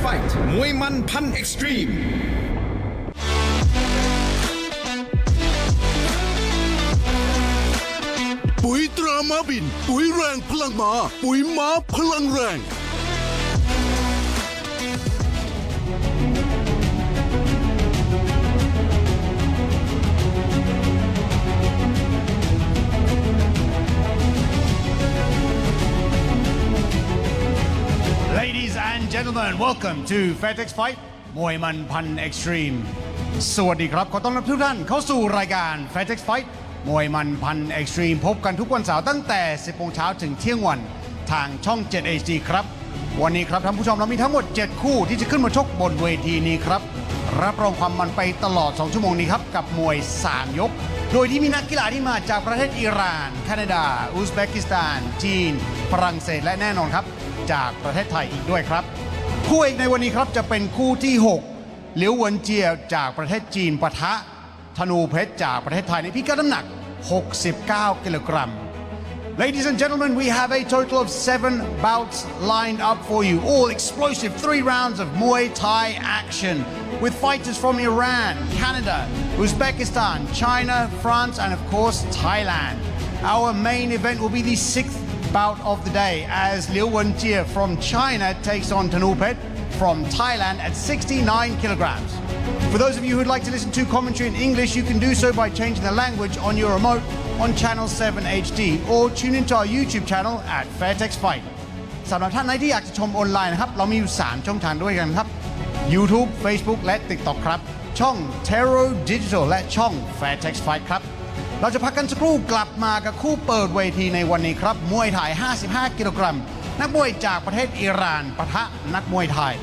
Fight มวยมันพันเอ็กซ์ตรีมปุ๋ยตราม้าบินปุ๋ยแรงพลังม้าปุ๋ยม้าพลังแรง Ladies and gentlemen, welcome to Fairtex Fight มวยมันพันเอ็กซ์ตรีมสวัสดีครับขอต้อนรับทุกท่านเข้าสู่รายการ Fairtex Fight มวยมันพันเอ็กซ์ตรีมพบกันทุกวันเสาร์ตั้งแต่ 10 โมงเช้าถึงเที่ยงวันทางช่อง 7 HD ครับวันนี้ครับท่านผู้ชมเรามีทั้งหมด 7 คู่ที่จะขึ้นมาชกบนเวทีนี้ครับรับรองความมันไปตลอด 2 ชั่วโมงนี้ครับกับมวย 3 ยกโดยที่มีนักกีฬาที่มาจากประเทศอิหร่านแคนาดาอุซเบกิสถานจีนฝรั่งเศสและแน่นอนครับจากประเทศไทยอีกด้วยครับคู่เอกในวันนี้ครับจะเป็นคู่ที่ 6 เหลียวเหวินเจียจากประเทศจีนปะทะธนูเพชรจากประเทศไทยในพิกัดน้ำหนัก 69 กิโลกรัม Ladies and gentlemen, we have a total of 7 bouts lined up for you, all explosive 3 rounds of Muay Thai action with fighters from Iran, Canada, Uzbekistan, China, France, and of course Thailand. Our main event will be the 6th bout of the day as Liu Wenjie from China takes on Tanupet from Thailand at 69 kilograms. For those of you who'd like to listen to commentary in English, you can do so by changing the language on your remote on channel 7 HD or tune into our YouTube channel at Fairtex Fight. สำหรับท่านไหนที่อยากจะชมออนไลน์นะครับเรามีอยู่ 3 ช่องทางด้วยกันครับ YouTube, Facebook และ TikTok ครับช่อง Terro Digital และช่อง Fairtex Fight ครับเราจะพักกันสักครู่กลับมากับคู่เปิดเวทีในวันนี้ครับมวยไทย 55 กิโลกรัมนักมวยจากประเทศอิหร่านปะทะนักมวยไทย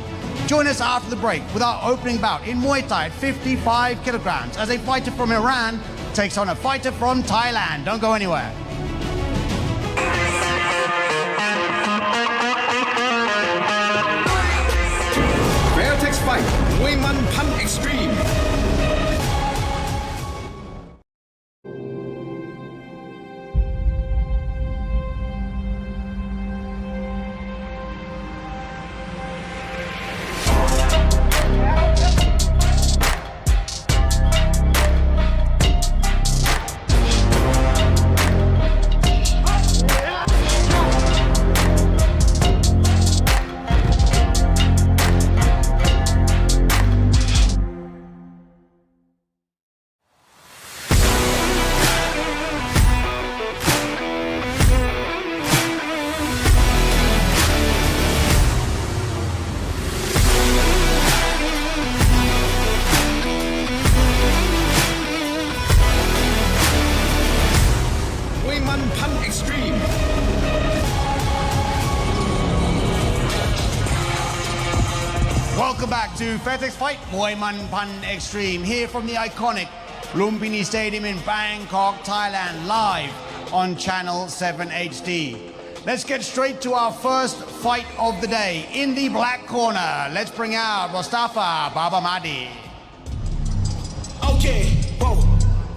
Join us after the break with our opening bout in Muay Thai at 55 kilograms as a fighter from Iran takes on a fighter from Thailand. Don't go anywhere. Fairtex Fight มวยมันพันเอ็กซ์ตรีมWelcome back to Fairtex Fight มวยมันพัน Extreme here from the iconic Lumpinee Stadium in Bangkok, Thailand live on channel 7 HD. Let's get straight to our first fight of the day. In the black corner, let's bring out Mustafa Babadi. Okay, whoa,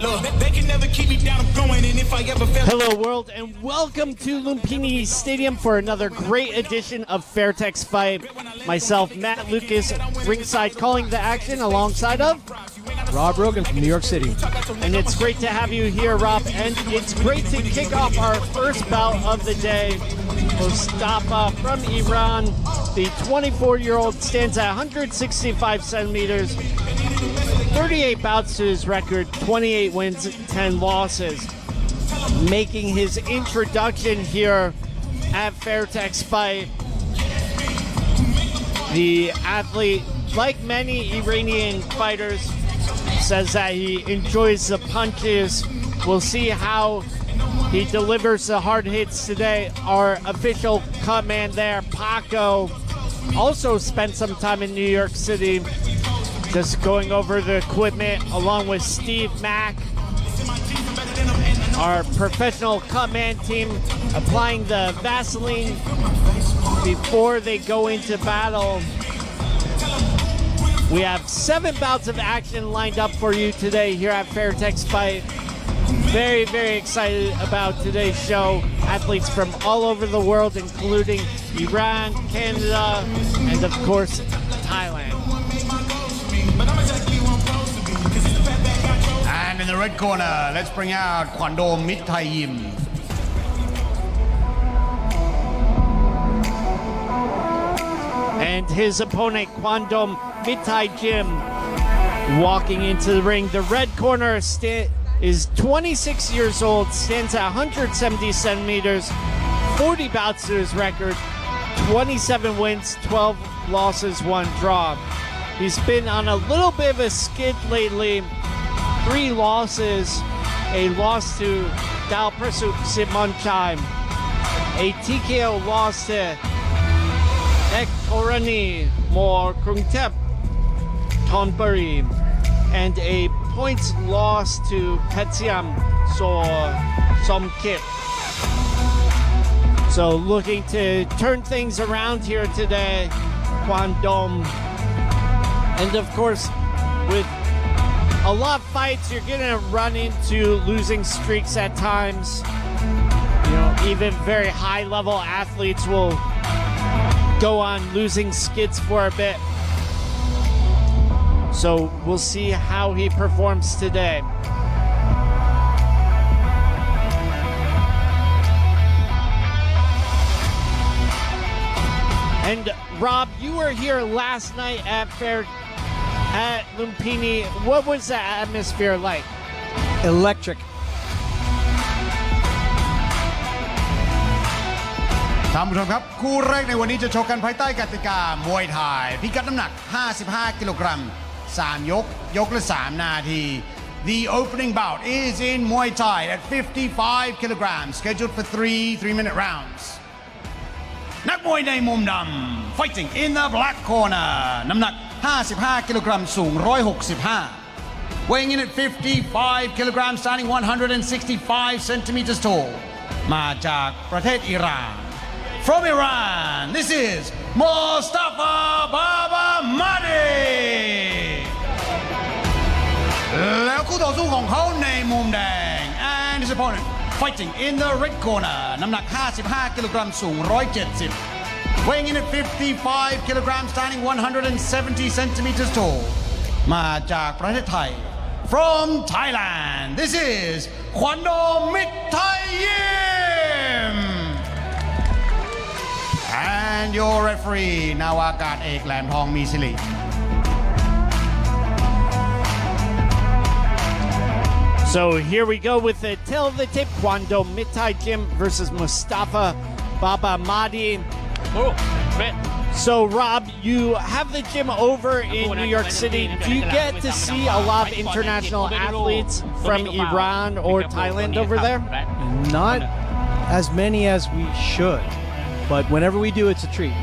look, they can never keep me down, I'm going, and if I ever fail... Hello world and welcome to Lumpinee Stadium for another great edition of Fairtex Fight. Myself, Matt Lucas, ringside calling the action alongside of Rob Rogan from New York City. And it's great to have you here, Rob, and it's great to kick off our first bout of the day. Mustafa from Iran, the 24-year-old stands at 165 centimeters, 38 bouts to his record, 28 wins, 10 losses. Making his introduction here at Fairtex Fight. The athlete, like many Iranian fighters, says that he enjoys the punches. We'll see how he delivers the hard hits today. Our official cut man there, Paco, also spent some time in New York City just going over the equipment along with Steve Mack. Our professional cut man team applying the Vaseline before they go into battle. We have 7 bouts of action lined up for you today here at Fairtex Fight. Very, very excited about today's show. Athletes from all over the world, including Iran, Canada, and of course, in the red corner, let's bring out Kwando Mithayim. And his opponent, Kwandom Mithayim, walking into the ring. The red corner is 26 years old, stands at 170 centimeters, 40 bouts to his record, 27 wins, 12 losses, 1 draw. He's been on a little bit of a skid lately. 3 losses, a loss to Dal Persuk Simonchai, a TKO loss to Ek Orani Mor Krungtep Thonburi, and a points loss to Petsiam So Somkip. So looking to turn things around here today, Kwandom. And of course, with a lot of fights, you're gonna run into losing streaks at times. You know, even very high level athletes will go on losing skids for a bit. So we'll see how he performs today. And Rob, you were here last night at Lumpinee. What was the atmosphere like? Electric. ท่านผู้ชมครับคู่แรกในวันนี้จะชกกันภายใต้กติกามวยไทยพิกัดน้ำหนัก 55 กิโลกรัม 3 ยกละ 3 นาที The opening bout is in Muay Thai at 55 kilograms, scheduled for 3-minute rounds. นักมวยในมุมดำ fighting in the black corner น้ำหนัก 55 กิโลกรัม สูง 165 weighing in at 55 kilograms, standing 165 centimeters tall มาจากประเทศอิหร่าน From Iran, this is Mustafa Babadi แล้วคู่ต่อสู้ของเขาในมุมแดง and his opponent fighting in the red corner น้ำหนัก 55 กิโลกรัม สูง 170 weighing in at 55 kilograms, standing 170 centimeters tall มาจากประเทศไทย From Thailand, this is Kwando Mithayim and your referee นาวากาศเอกแหลมทองมีสิริ So here we go with the tail of the tape. Kwando Mithayim versus Mustafa Babadi. So Rob, you have the gym over in New York City. Do you get to see a lot of international athletes from Iran or Thailand over there? Not as many as we should, but whenever we do, it's a treat.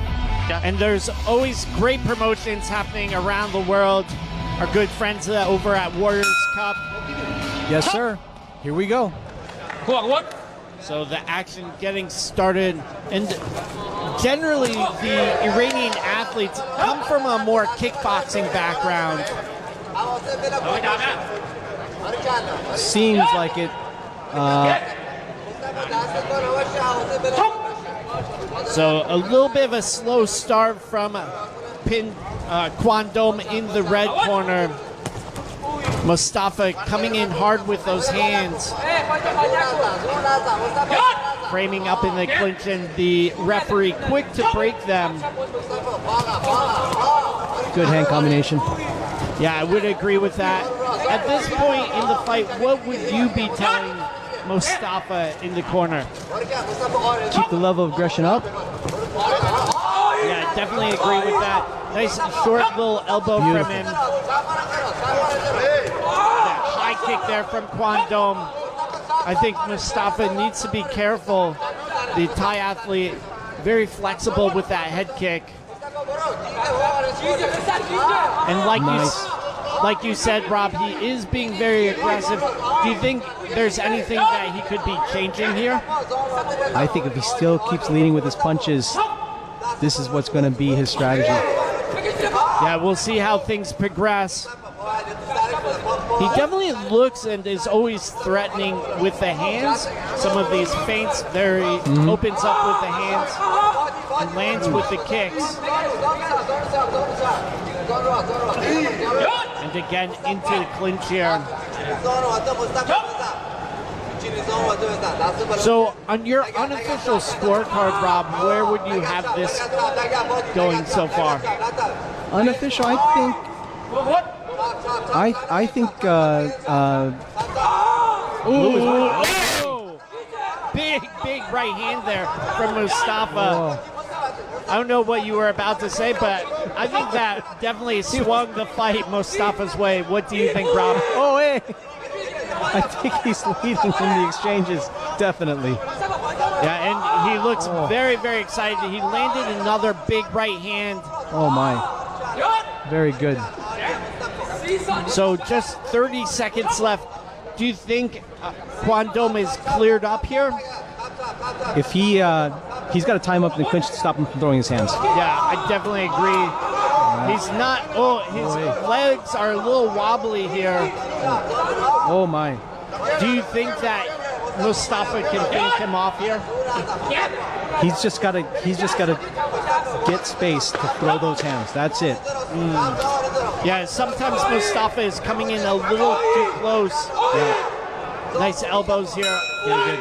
And there's always great promotions happening around the world. Our good friends over at Warriors Cup. Yes, sir. Here we go. So the action getting started, and generally the Iranian athletes come from a more kickboxing background. Seems like it. So a little bit of a slow start from Kwandom in the red corner. Mustafa coming in hard with those hands. Framing up in the clinch, and the referee quick to break them. Good hand combination. Yeah, I would agree with that. At this point in the fight, what would you be telling Mustafa in the corner? Keep the level of aggression up. Yeah, definitely agree with that. Nice short little elbow from him. That high kick there from Kwandom. I think Mustafa needs to be careful. The Thai athlete, very flexible with that head kick. And like you said, Rob, he is being very aggressive. Do you think there's anything that he could be changing here? I think if he still keeps leading with his punches, this is what's going to be his strategy. Yeah, we'll see how things progress. He definitely looks and is always threatening with the hands. Some of these feints, there he opens up with the hands and lands with the kicks. And again, into the clinch here. So, on your unofficial scorecard, Rob, where would you have this going so far? Unofficial, I think. Ooh. Big right hand there from Mustafa. I don't know what you were about to say, but I think that definitely swung the fight Mustafa's way. What do you think, Rob? Oh, hey! I think he's leading in the exchanges, definitely. Yeah, and he looks very, very excited. He landed another big right hand. Oh, my. Very good. So just 30 seconds left. Do you think Kwon Dom is cleared up here? If he's got to time up in the clinch to stop him from throwing his hands. Yeah, I definitely agree. He's not, his legs are a little wobbly here. Oh my. Do you think that Mustafa can finish him off here? He's just got to get space to throw those hands. That's it. Yeah, sometimes Mustafa is coming in a little too close. Yeah. Nice elbows here. Very good.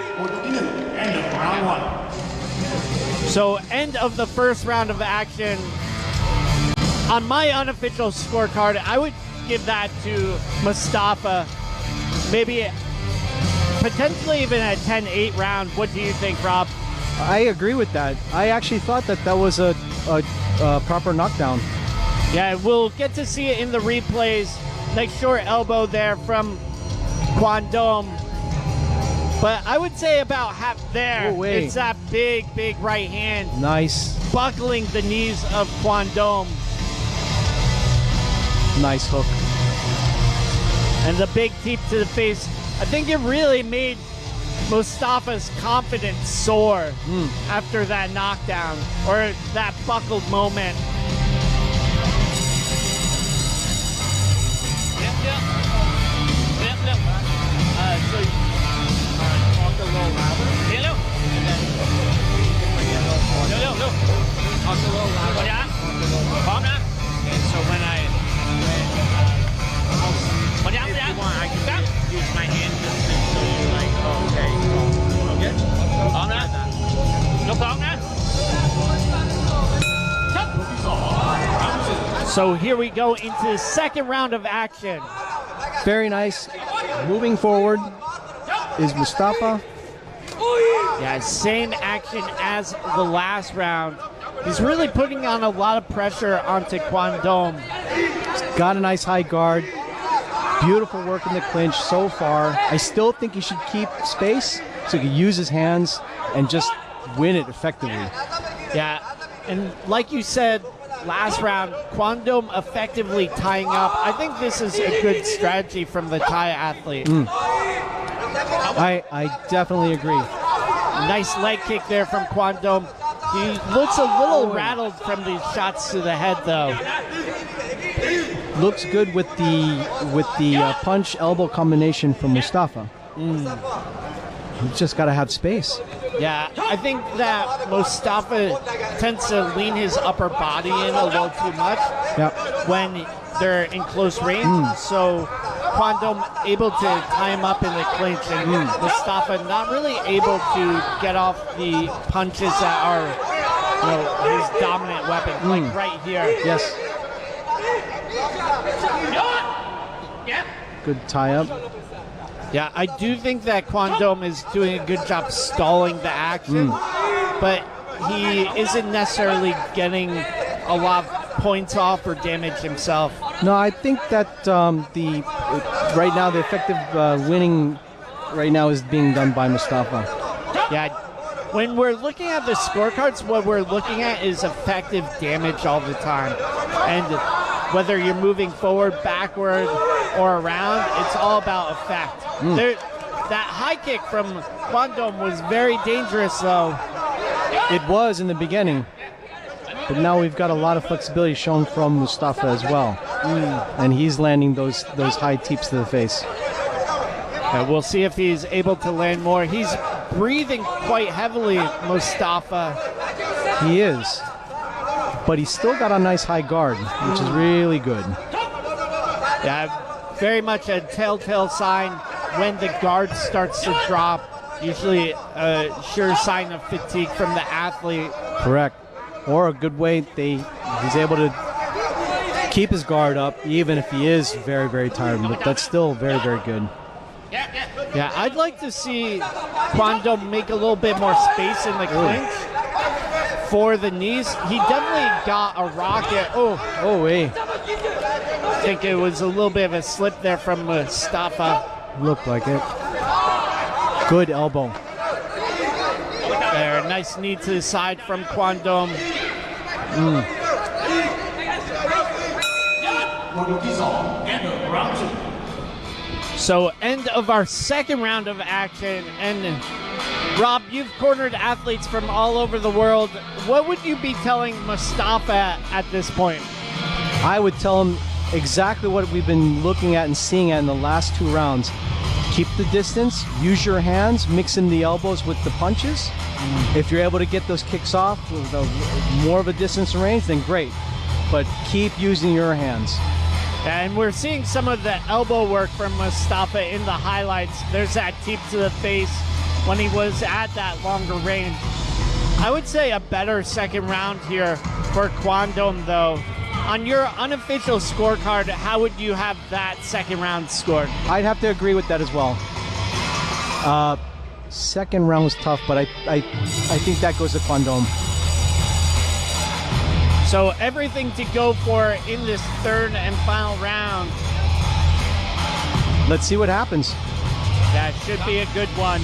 End of round 1. So, end of the first round of action. On my unofficial scorecard, I would give that to Mustafa. Maybe potentially even a 10-8 round. What do you think, Rob? I agree with that. I actually thought that was a proper knockdown. Yeah, we'll get to see it in the replays. Nice short elbow there from Kwon Dom. But I would say about half there. Oh, it's that big right hand. Nice. Buckling the knees of Kwon Dom. Nice hook. And the big teep to the face. I think it really made Mustafa's confidence soar after that knockdown or that buckled moment. So talk a little louder. Talk a little louder. And so when if you want, I can use my hand just so you're like, okay. So here we go into the second round of action. Very nice. Moving forward is Mustafa. Yeah, same action as the last round. He's really putting on a lot of pressure onto Kwon Dom. Got a nice high guard. Beautiful work in the clinch so far. I still think he should keep space so he can use his hands and just win it effectively. Yeah, and like you said, last round, Kwon Dom effectively tying up. I think this is a good strategy from the Thai athlete. I definitely agree. Nice leg kick there from Kwon Dom. He looks a little rattled from these shots to the head, though. Looks good with the punch elbow combination from Mustafa. He's just got to have space. Yeah, I think that Mustafa tends to lean his upper body in a little too much when they're in close range. So Kwon Dom able to tie him up in the clinch, and Mustafa not really able to get off the punches that are, his dominant weapon, like right here. Yes. Good tie up. Yeah, I do think that Kwon Dom is doing a good job stalling the action, but he isn't necessarily getting a lot of points off or damage himself. No, I think that right now the effective winning right now is being done by Mustafa. Yeah, when we're looking at the scorecards, what we're looking at is effective damage all the time. And whether you're moving forward, backward, or around, it's all about effect. That high kick from Kwon Dom was very dangerous, though. It was in the beginning, but now we've got a lot of flexibility shown from Mustafa as well. And he's landing those high teeps to the face. We'll see if he's able to land more. He's breathing quite heavily, Mustafa. He is. But he's still got a nice high guard, which is really good. Yeah, very much a telltale sign when the guard starts to drop. Usually a sure sign of fatigue from the athlete. Correct. Or a good way he's able to keep his guard up even if he is very, very tired. But that's still very, very good. Yeah, I'd like to see Kwon make a little bit more space in the clinch for the knees. He definitely got a rocket. Wait. I think it was a little bit of a slip there from Mustafa. Looked like it. Good elbow. There, nice knee to the side from Kwon. So end of our second round of action. And Rob, you've cornered athletes from all over the world. What would you be telling Mustafa at this point? I would tell him exactly what we've been looking at and seeing in the last 2 rounds. Keep the distance, use your hands, mix in the elbows with the punches. If you're able to get those kicks off with more of a distance and range, then great. But keep using your hands. And we're seeing some of the elbow work from Mustafa in the highlights. There's that teep to the face when he was at that longer range. I would say a better second round here for Kwon though. On your unofficial scorecard, how would you have that second round scored? I'd have to agree with that as well. Second round was tough, but I think that goes to Kwon. So everything to go for in this third and final round. Let's see what happens. That should be a good one.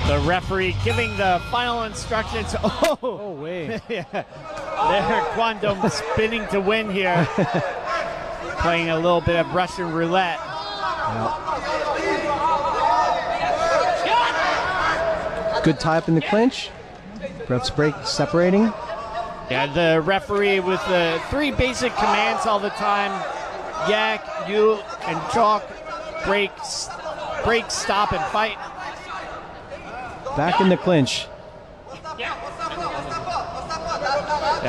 The referee giving the final instructions. Oh wait. Yeah. There, Kwon spinning to win here. Playing a little bit of Russian roulette. Good tie up in the clinch. Ref's break separating. Yeah, the referee with the 3 basic commands all the time. Yak, you, and Chalk. Break, stop, and fight. Back in the clinch. Yeah,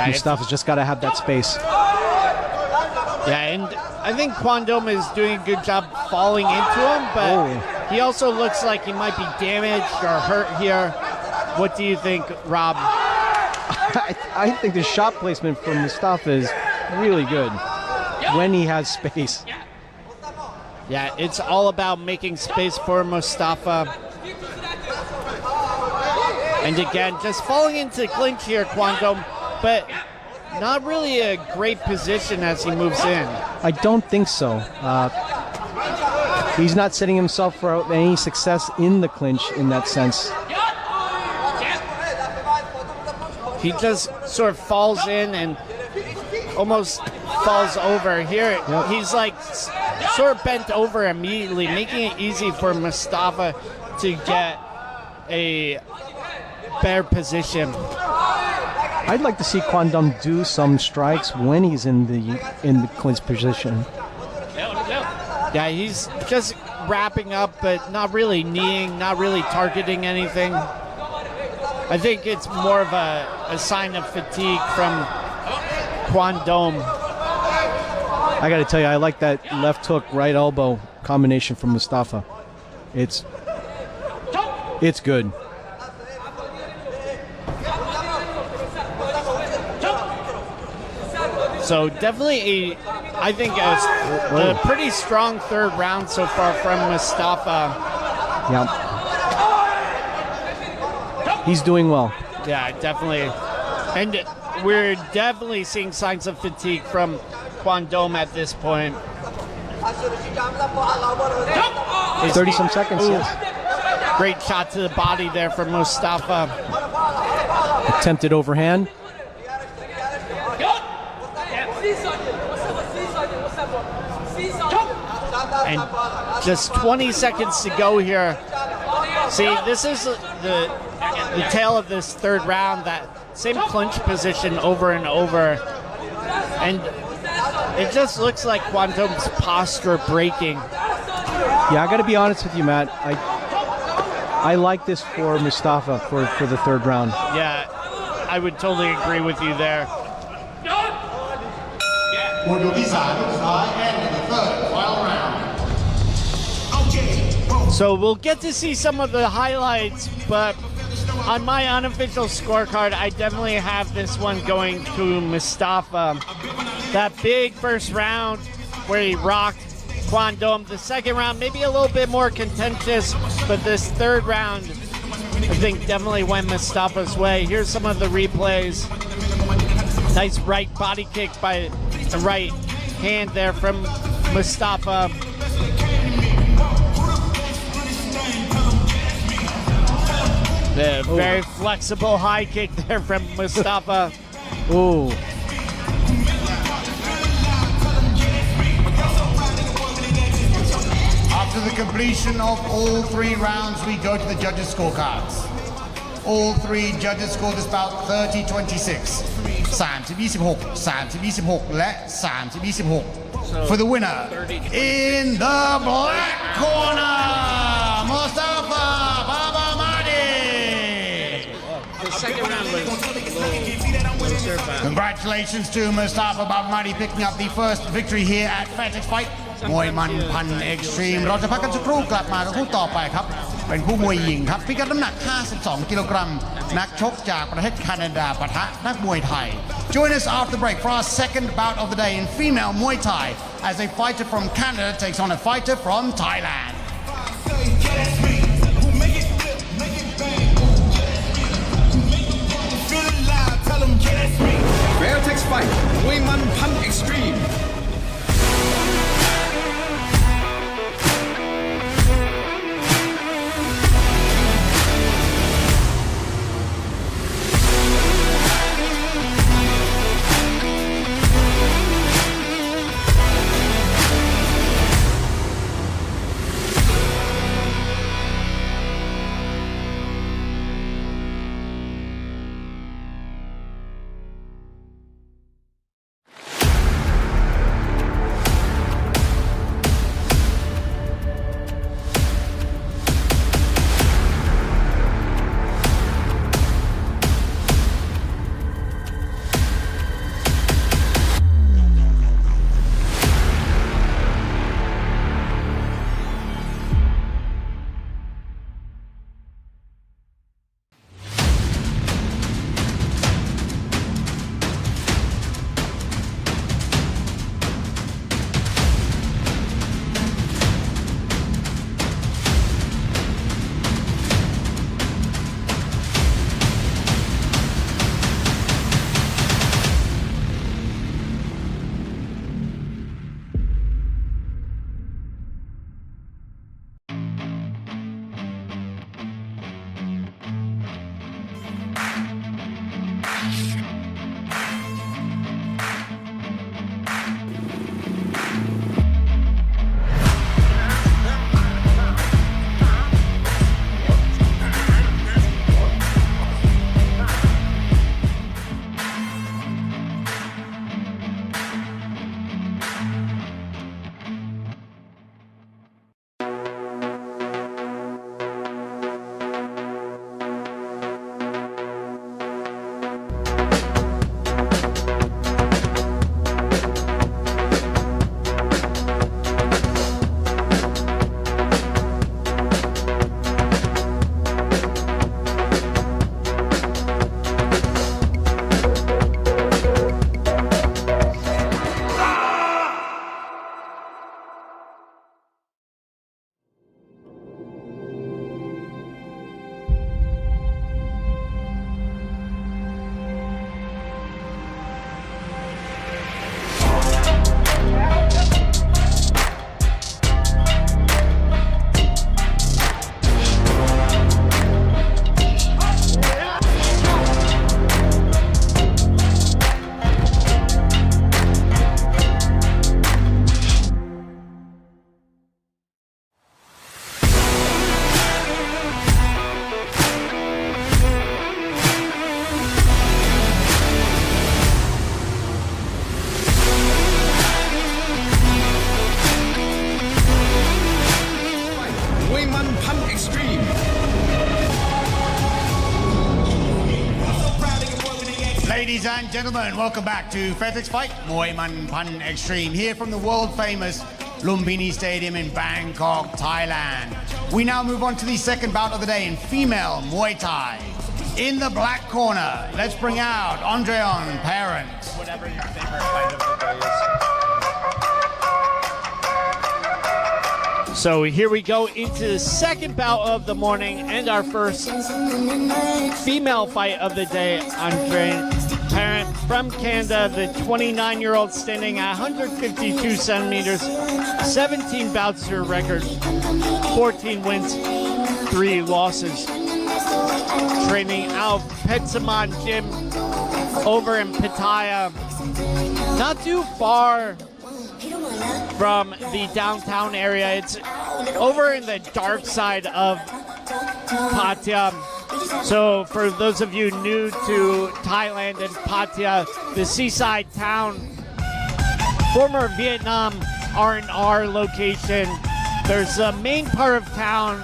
Mustafa's just got to have that space. Yeah, and I think Kwon is doing a good job falling into him, but he also looks like he might be damaged or hurt here. What do you think, Rob? I think the shot placement from Mustafa is really good when he has space. Yeah, it's all about making space for Mustafa. And again, just falling into clinch here, Kwon, but not really a great position as he moves in. I don't think so. He's not setting himself for any success in the clinch in that sense. He just sort of falls in and almost falls over. Here, he's like sort of bent over immediately, making it easy for Mustafa to get a better position. I'd like to see Kwon do some strikes when he's in the clinch position. Yeah, he's just wrapping up, but not really kneeing, not really targeting anything. I think it's more of a sign of fatigue from Kwon. I got to tell you, I like that left hook, right elbow combination from Mustafa. It's good. So definitely I think a pretty strong third round so far from Mustafa. Yeah. He's doing well. Yeah, definitely. And we're definitely seeing signs of fatigue from Kwon at this point. 30-some seconds, yes. Great shot to the body there from Mustafa. Attempted overhand. And just 20 seconds to go here. See, this is the tail of this third round, that same clinch position over and over. And it just looks like Kwon's posture breaking. Yeah, I got to be honest with you, Matt. I like this for Mustafa for the third round. Yeah, I would totally agree with you there. หมวดยกที่3สุดท้าย and the third final round So we'll get to see some of the highlights, but on my unofficial scorecard, I definitely have this one going to Mustafa. That big first round where he rocked Kwon Dom. The second round, maybe a little bit more contentious, but this third round, I think definitely went Mustafa's way. Here's some of the replays. Nice right body kick by the right hand there from Mustafa. The very flexible high kick there from Mustafa. Ooh. After the completion of all 3 rounds, we go to the judges' scorecards. All 3 judges scored this bout 30-26. 30-26, 30-26 และ 30-26. For the winner, in the black corner, Mustafa Babadi. The second round was a little surf. Congratulations to Mosavi Babadi picking up the first victory here at Fairtex Fight มวยมันพันเอ็กซ์ตรีมเราจะพักกันสักครู่กลับมากับคู่ต่อไปครับเป็นคู่มวยหญิงครับพิกัดน้ำหนัก52 กิโลกรัมนักชกจากประเทศแคนาดาปะทะนักมวยไทย Join us after the break for our second bout of the day in female Muay Thai as a fighter from Canada takes on a fighter from Thailand Fairtex Fight มวยมันพัน Extreme Ladies and gentlemen, welcome back to Fairtex Fight Muay Man Pan Extreme, here from the world famous Lumpinee Stadium in Bangkok, Thailand. We now move on to the second bout of the day in female Muay Thai. In the black corner, let's bring out Andreon Parent. Whatever your favorite fight of the day is. So here we go into the second bout of the morning and our first female fight of the day. Andreon Parent from Canada, the 29-year-old, standing at 152 centimeters, 17 bouts to her record, 14 wins, 3 losses. Training out Petsaman Gym over in Pattaya, not too far from the downtown area. It's over in the dark side of Pattaya. So for those of you new to Thailand and Pattaya, the seaside town, former Vietnam R&R location, there's the main part of town,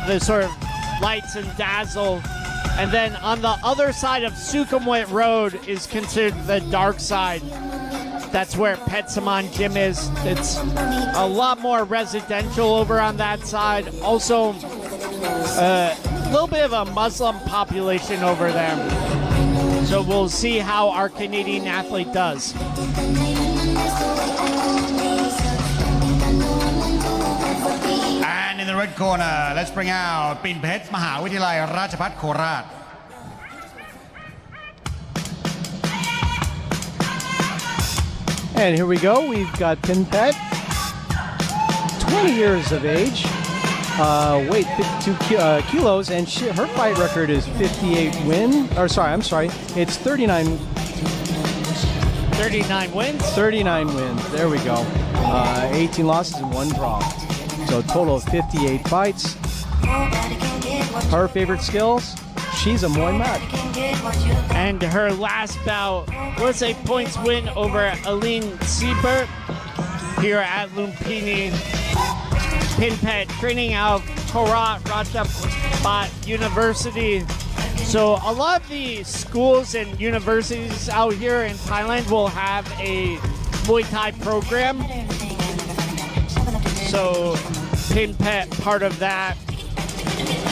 the sort of lights and dazzle, and then on the other side of Sukhumvit Road is considered the dark side. That's where Petsaman Gym is. It's a lot more residential over on that side. Also, a little bit of a Muslim population over there. So we'll see how our Canadian athlete does. And in the red corner, let's bring out Pin Phet มหาวิทยาลัยราชภัฏโคราช. And here we go. We've got Pinpet, 20 years of age, weight 52 kilos, and her fight record is 58 win. Or I'm sorry, it's 39. 39 wins. 39 wins. There we go. 18 losses and 1 draw. So a total of 58 fights. Her favorite skills? She's a Muay mat. And her last bout was a points win over Aline Siebert here at Lumpinee. Pinpet training out of Korat Ratchapat University. So a lot of the schools and universities out here in Thailand will have a Muay Thai program. So Pinpet part of that.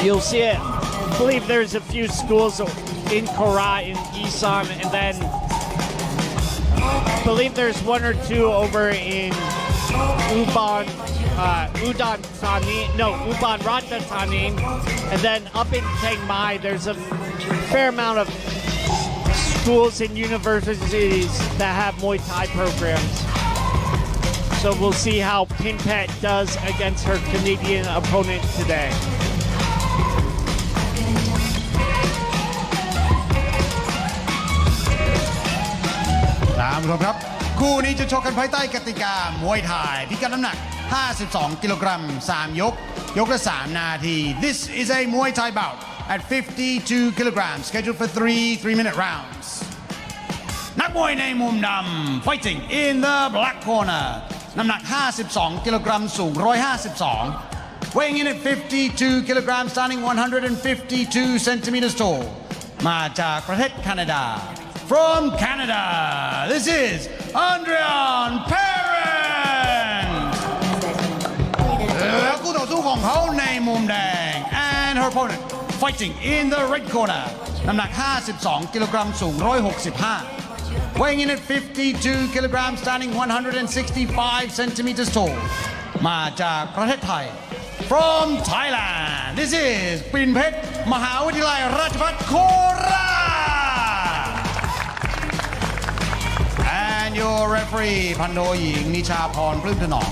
You'll see it. I believe there's a few schools in Korat, in Isan, and then I believe there's 1 or 2 over in Ubon Ratchathani, and then up in Chiang Mai, there's a fair amount of schools and universities that have Muay Thai programs. So we'll see how Pinpet does against her Canadian opponent today. ท่านผู้ชมครับคู่นี้จะชกกันภายใต้กติกามวยไทยพิกัดน้ำหนัก52 กิโลกรัม 3 ยก ยกละ 3 นาที This is a Muay Thai bout at 52 kilograms scheduled for 3-minute rounds. นักมวยในมุมดำ fighting in the black corner น้ำหนัก52 กิโลกรัม สูง 152 weighing in at 52 kilograms, standing 152 centimeters tall มาจากประเทศแคนาดาFrom Canada, this is Andreon Parent. และคู่ต่อสู้ของเขาในมุมแดง and her opponent fighting in the red corner น้ำหนัก52 กิโลกรัม สูง 165 weighing in at 52 kilograms, standing 165 centimeters tall มาจากประเทศไทย From Thailand, this is ปิ่นเพชรมหาวิทยาลัยราชภัฏโคราชAnd your referee พันโทหญิงนิชาพร ปลื้มถนอม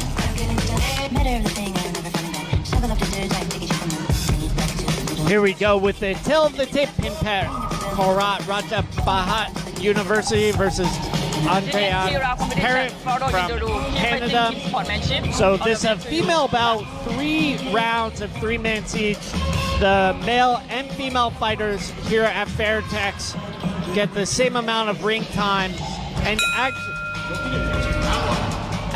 Here we go with the tail of the tape. Pinpet Korat Ratchapat University versus Andreon Parent from Canada. So this is a female bout, 3 rounds of 3 minutes each. The male and female fighters here at Fairtex get the same amount of ring time. And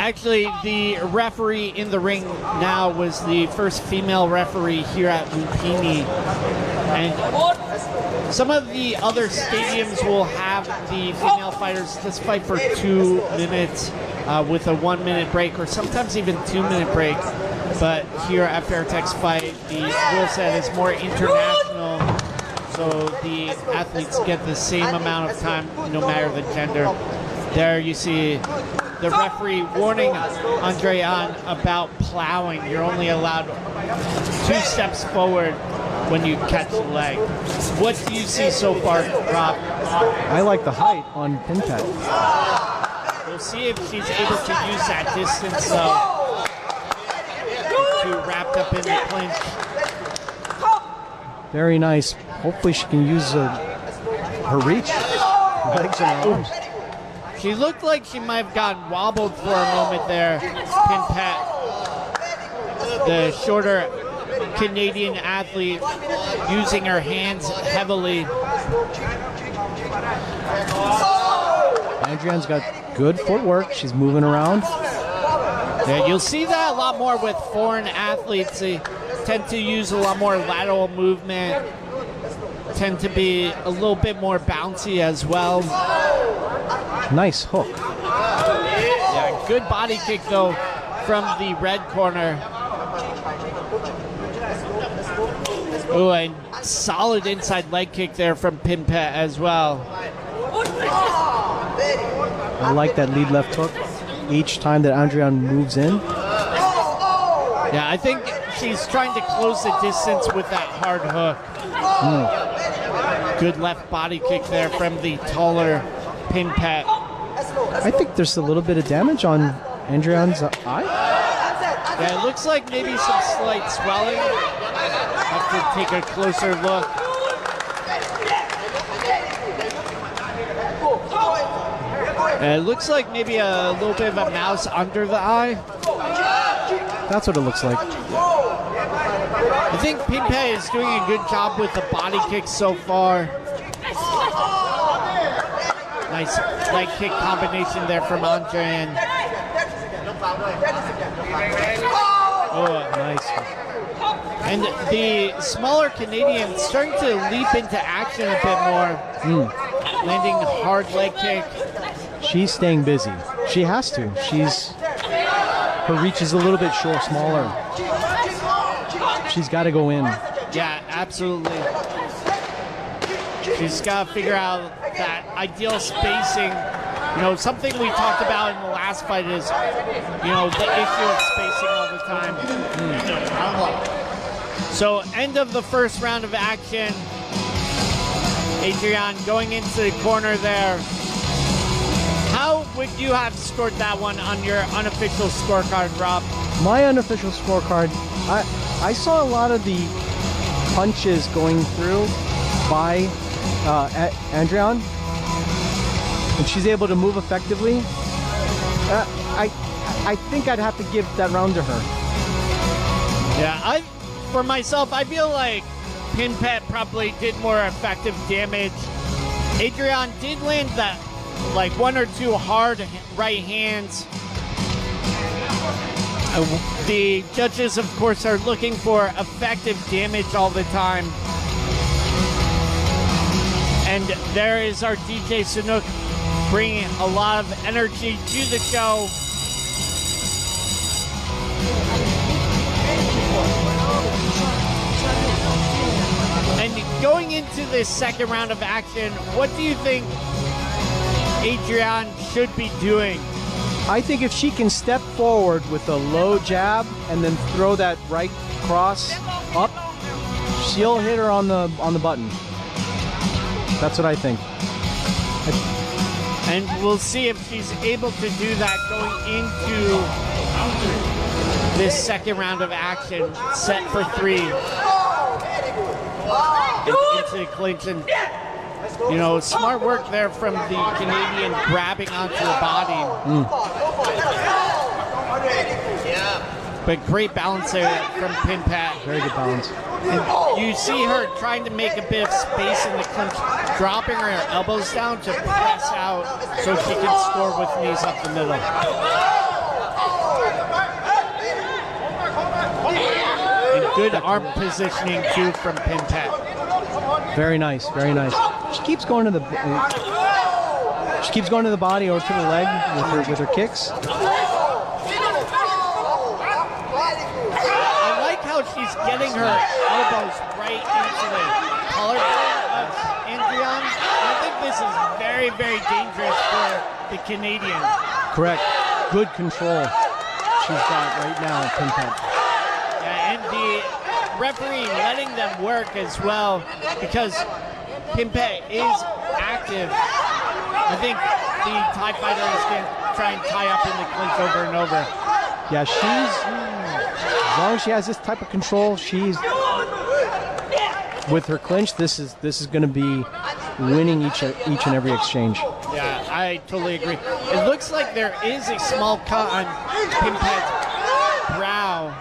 actually, the referee in the ring now was the first female referee here at Lumpinee. And Some of the other stadiums will have the female fighters just fight for 2 minutes with a 1 minute break, or sometimes even 2 minute break. But here at Fairtex Fight, the rule set is more international, so the athletes get the same amount of time no matter the gender. There you see the referee warning Andrean about plowing. You're only allowed 2 steps forward when you catch the leg. What do you see so far, Rob? I like the height on Pin Pet. We'll see if she's able to use that distance, though. Too wrapped up in the clinch. Very nice. Hopefully she can use her reach, legs and her arms. She looked like she might have gotten wobbled for a moment there, Pin Pet. The shorter Canadian athlete using her hands heavily. Adrian's got good footwork. She's moving around. Yeah, you'll see that a lot more with foreign athletes. They tend to use a lot more lateral movement, tend to be a little bit more bouncy as well. Nice hook. Yeah, good body kick though from the red corner. Oh, and solid inside leg kick there from Pin Pet as well. I like that lead left hook each time that Andrian moves in. Yeah, I think she's trying to close the distance with that hard hook. Good left body kick there from the taller Pin Pet. I think there's a little bit of damage on Andrian's eye. Yeah, it looks like maybe some slight swelling. Have to take a closer look. It looks like maybe a little bit of a mouse under the eye. That's what it looks like. I think Pin Pet is doing a good job with the body kicks so far. Nice leg kick combination there from Andrian. Oh, nice. And the smaller Canadian starting to leap into action a bit more. Landing hard leg kick. She's staying busy. She has to. Her reach is a little bit smaller. She's got to go in. Yeah, absolutely. She's got to figure out that ideal spacing. You know, something we talked about in the last fight is, you know, the issue of spacing all the time. So, end of the first round of action. Adrian going into the corner there. How would you have scored that one on your unofficial scorecard, Rob? My unofficial scorecard, I saw a lot of the punches going through by Andrian, and she's able to move effectively. I think I'd have to give that round to her. Yeah, for myself, I feel like Pin Pet probably did more effective damage. Adrian did land that like 1 or 2 hard right hands. The judges, of course, are looking for effective damage all the time. And there is our DJ Sanook bringing a lot of energy to the show. And going into this second round of action, what do you think Adrian should be doing? I think if she can step forward with a low jab and then throw that right cross up, she'll hit her on the button. That's what I think. And we'll see if she's able to do that going into this second round of action. Set for 3. And into the clinch. And, you know, smart work there from the Canadian grabbing onto the body. But great balance there from Pin Pet. Very good balance. And you see her trying to make a bit of space in the clinch, dropping her elbows down to press out so she can score with knees up the middle. And good arm positioning too from Pin Pet. Very nice, very nice. She keeps going to the body or to the leg with her kicks. I like how she's getting her elbows right into the collarbone of Adrian. I think this is very, very dangerous for the Canadian. Correct. Good control she's got right now, Pimpet. Yeah, and the referee letting them work as well because Pimpet is active. I think the Thai fighter is going to try and tie up in the clinch over and over. Yeah, as long as she has this type of control, she's with her clinch. This is going to be winning each and every exchange. Yeah, I totally agree. It looks like there is a small cut on Pimpet's brow,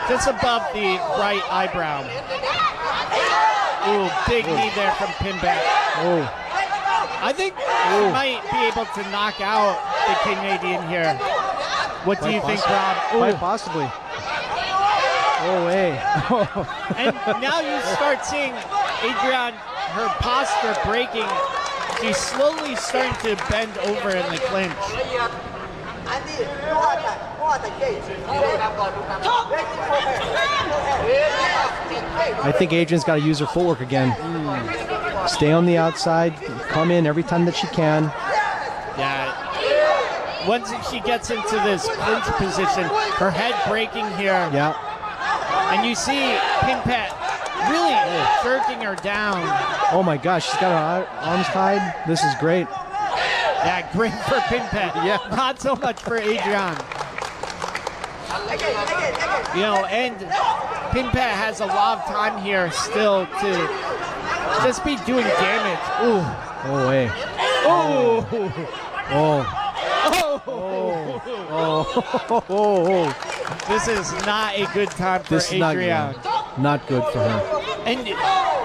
just above the right eyebrow. Ooh, big knee there from Pimpet. Oh. I think she might be able to knock out the Canadian here. What do you think, Rob? Quite possibly. Oh, hey. And now you start seeing Adrian, her posture breaking. She's slowly starting to bend over in the clinch. I think Adrian's got to use her footwork again. Stay on the outside, come in every time that she can. Yeah. Once she gets into this clinch position, her head breaking here. Yeah. And you see Pimpet really jerking her down. Oh my gosh, she's got her arms tied. This is great. Yeah, great for Pimpet. Yeah. Not so much for Adrian. You know, and Pimpet has a lot of time here still to just be doing damage. Ooh. Oh, hey. Oh. Oh. Oh. This is not a good time for Adrian. Not good for her. And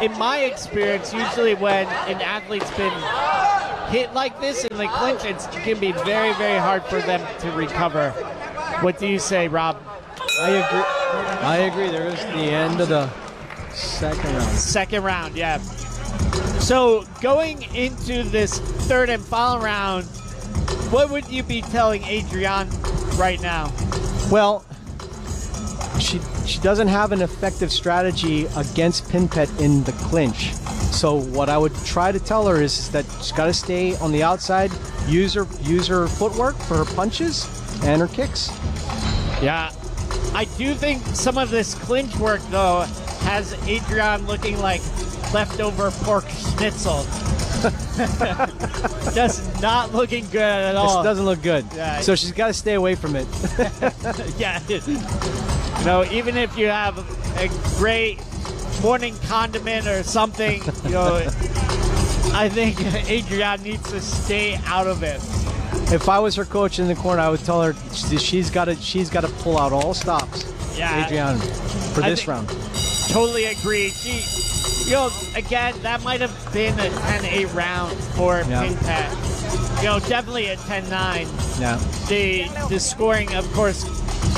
in my experience, usually when an athlete's been hit like this in the clinch, it can be very, very hard for them to recover. What do you say, Rob? I agree. There is the end of the second round. Second round, yeah. So going into this third and final round, what would you be telling Adrian right now? Well, she doesn't have an effective strategy against Pimpet in the clinch. So what I would try to tell her is that she's got to stay on the outside, use her footwork for her punches and her kicks. Yeah, I do think some of this clinch work though has Adrian looking like leftover pork schnitzel. Just not looking good at all. This doesn't look good. Yeah. So she's got to stay away from it. Yeah. You know, even if you have a great morning condiment or something, you know, I think Adrian needs to stay out of it. If I was her coach in the corner, I would tell her she's got to pull out all stops. Yeah. Adrian, for this round. Totally agree. You know, again, that might have been a 10-8 round for Pimpet. You know, definitely a 10-9. Yeah. The scoring, of course,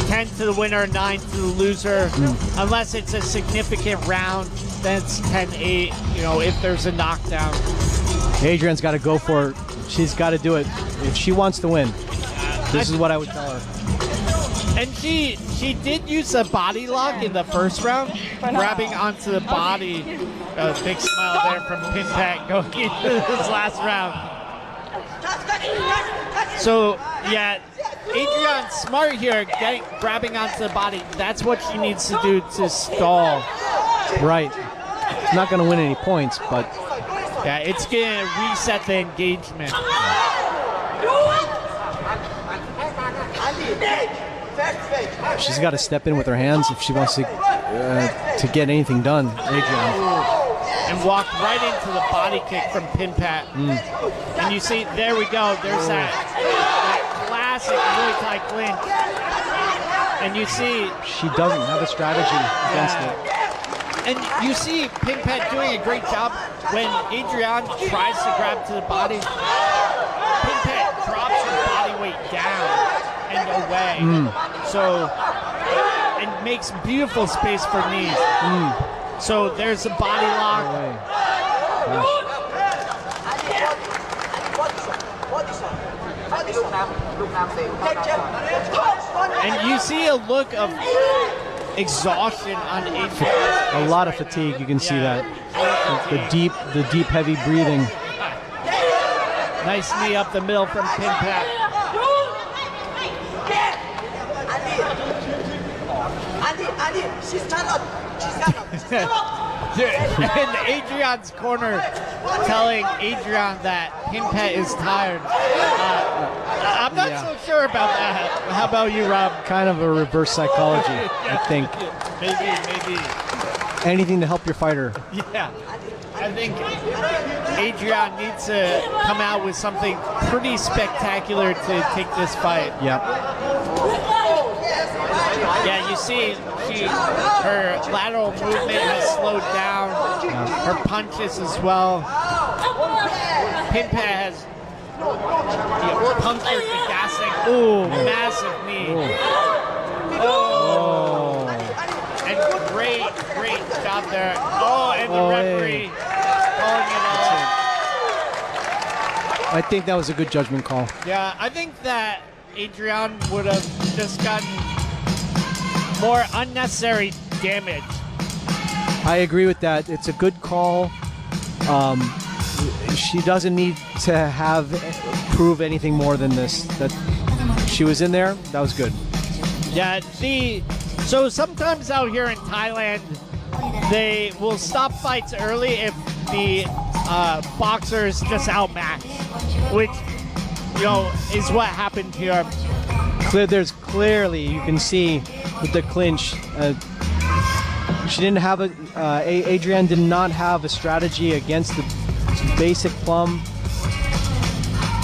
10 to the winner, 9 to the loser. Unless it's a significant round, then it's 10-8, you know, if there's a knockdown. Adrian's got to go for it. She's got to do it. If she wants to win, this is what I would tell her. And she did use a body lock in the first round, grabbing onto the body. A big smile there from Pimpet going into this last round. So, yeah, Adrian's smart here, grabbing onto the body. That's what she needs to do to stall. Right. She's not going to win any points, but... Yeah, it's going to reset the engagement. She's got to step in with her hands if she wants to get anything done, Adrian. And walk right into the body kick from Pimpet. And you see, there we go. There's that classic Muay Thai clinch. And you see... She doesn't have a strategy against it. And you see Pimpet doing a great job when Adrian tries to grab to the body. Pimpet drops her body weight down and away. So, and makes beautiful space for knees. So there's a body lock. And you see a look of exhaustion on Adrian. A lot of fatigue. You can see that. The deep, heavy breathing. Nice knee up the middle from Pinpat. In Adrian's corner, telling Adrian that Pinpat is tired. I'm not so sure about that. How about you, Rob? Kind of a reverse psychology, I think. Maybe. Anything to help your fighter. Yeah. I think Adrian needs to come out with something pretty spectacular to take this fight. Yeah. Yeah, you see her lateral movement has slowed down. Her punches as well. Pinpat has punctured the gas tank. Ooh, massive knee. Oh. And great job there. Oh, and the referee calling it off. I think that was a good judgment call. Yeah, I think that Adrian would have just gotten more unnecessary damage. I agree with that. It's a good call. She doesn't need to prove anything more than this. That she was in there. That was good. Yeah, so sometimes out here in Thailand, they will stop fights early if the boxers just outmatched, which is what happened here. There's clearly, you can see with the clinch, she didn't have Adrian did not have a strategy against the basic plum.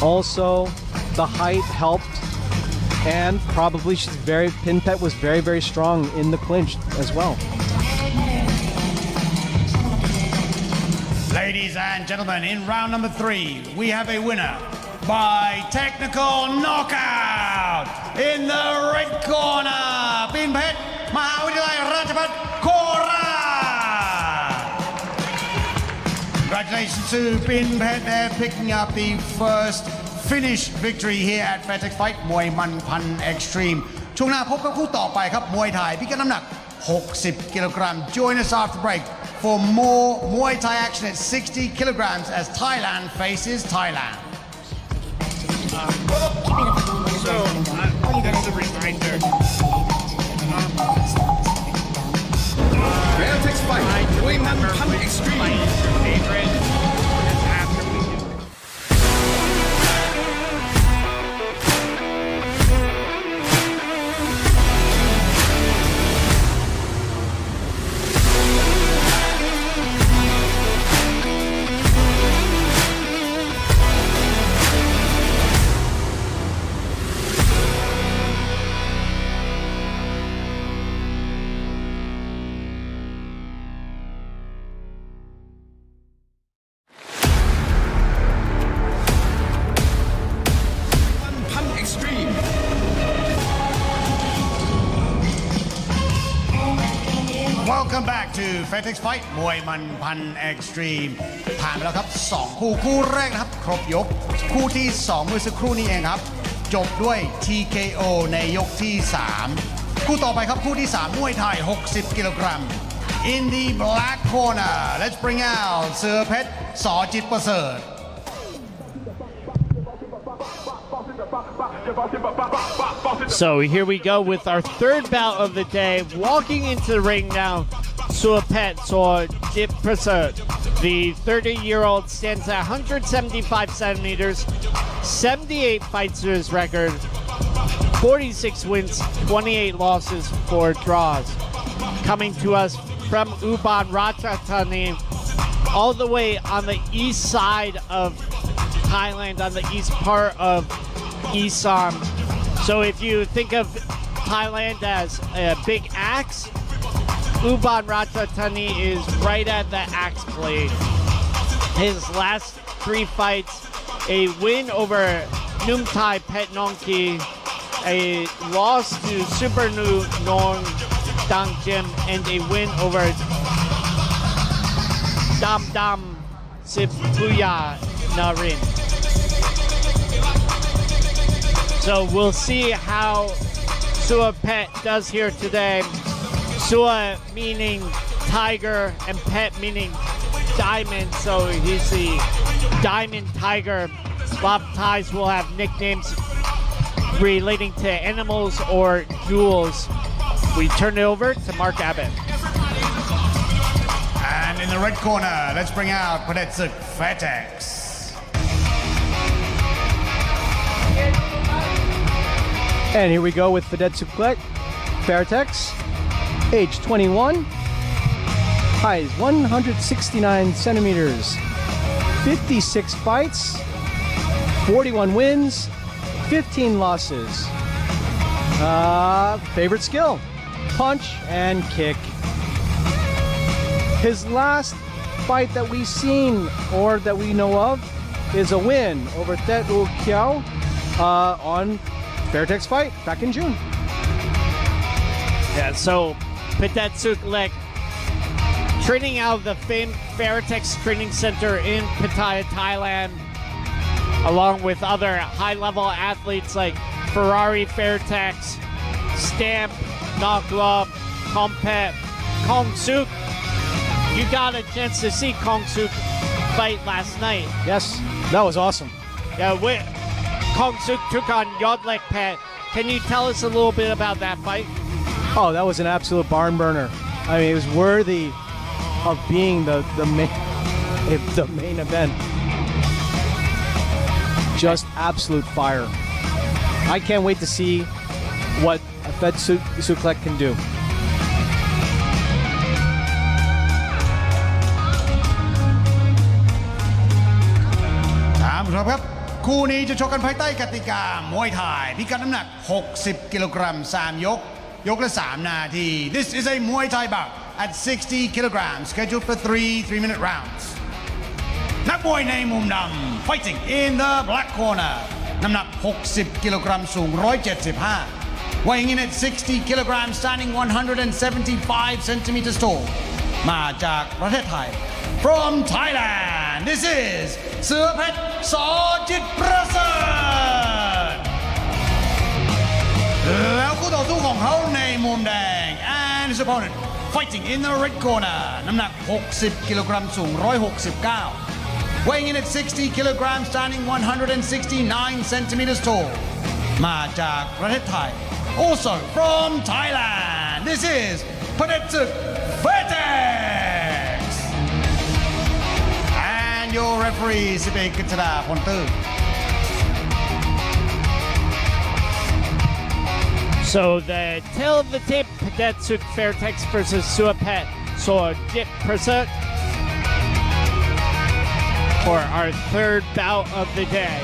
Also, the height helped, and probably Pinpat was very, very strong in the clinch as well. Ladies and gentlemen, in round number 3, we have a winner by technical knockout. In the red corner, Pinpat, Mahavidyalai Ratchapat, Korat. Congratulations to Pinpat there, picking up the first finish victory here at Fairtex Fight มวยมันพัน Extreme ช่วงหน้าพบกับคู่ต่อไปครับมวยไทยพิกัดน้ำหนัก 60 kilograms. Join us after break for more Muay Thai action at 60 kilograms as Thailand faces Thailand. So, just a reminder. Fairtex Fight มวยมันพัน Extreme Favorite is after we do. Welcome back to Fairtex Fight มวยมันพัน Extreme ผ่านไปแล้วครับ2คู่แรกนะครับครบยกคู่ที่2เมื่อสักครู่นี้เองครับจบด้วย TKO ในยกที่3คู่ต่อไปครับคู่ที่3มวยไทย60 กิโลกรัม In the black corner let's bring out เสือเพชรสอจิตประเสริฐSo here we go with our third bout of the day. Walking into the ring now, Suapet Sojit Prasad. The 30-year-old stands at 175 centimeters, 78 fights to his record, 46 wins, 28 losses, 4 draws. Coming to us from Ubon Ratchathani, all the way on the east side of Thailand, on the east part of Isan. So if you think of Thailand as a big axe, Ubon Ratchathani is right at the axe blade. His last 3 fights, a win over Numthai Petnongki, a loss to Super Nu Nong Dang Jim, and a win over Dam Dam Sipuya Narin. So we'll see how Sua Pet does here today. Sua meaning tiger and Pet meaning diamond. So he's the diamond tiger. A lot of Thais will have nicknames relating to animals or jewels. We turn it over to Mark Abbott. And in the red corner, let's bring out Padetsuk Fairtex. And here we go with Fairtex Fairtex, age 21, height is 169 centimeters, 56 fights, 41 wins, 15 losses. Favorite skill, punch and kick. His last fight that we've seen or that we know of is a win over Tet U Kiao on Fairtex fight back in June. Yeah, so Padetsuk Lek training out of the famed Fairtex Training Center in Pattaya, Thailand, along with other high-level athletes like Ferrari Fairtex, Stamp, Noglub, Compet, Kong Suk. You got a chance to see Kong Suk fight last night. Yes, that was awesome. Yeah, Kong Suk took on Yodlek Pet. Can you tell us a little bit about that fight? Oh, that was an absolute barn burner. I mean, it was worthy of being the main event. Just absolute fire. I can't wait to see what Fed Suklek can do. ผู้ชมครับคู่นี้จะชกกันภายใต้กติกามวยไทยพิกัดน้ำหนัก60 กิโลกรัม3 ยก ยกละ 3 นาที This is a Muay Thai bout at 60 kilograms scheduled for 3-minute rounds นักมวยในมุมดำ fighting in the black corner น้ำหนัก60 กิโลกรัมสูง175 weighing in at 60 kilograms standing 175 centimeters tall มาจากประเทศไทย from Thailand this is เสือเพชรสอจิตประเสริฐแล้วคู่ต่อสู้ของเขาในมุมแดง and his opponent fighting in the red corner น้ำหนัก60 กิโลกรัมสูง169 weighing in at 60 kilograms standing 169 centimeters tall มาจากประเทศไทย also from Thailand this is Padetsuk Fairtex and your referee 11 กฤษฎาพลตื้อ So the tail of the tape, Padetsuk Fairtex versus Suapet Sojit Prasut for our third bout of the day.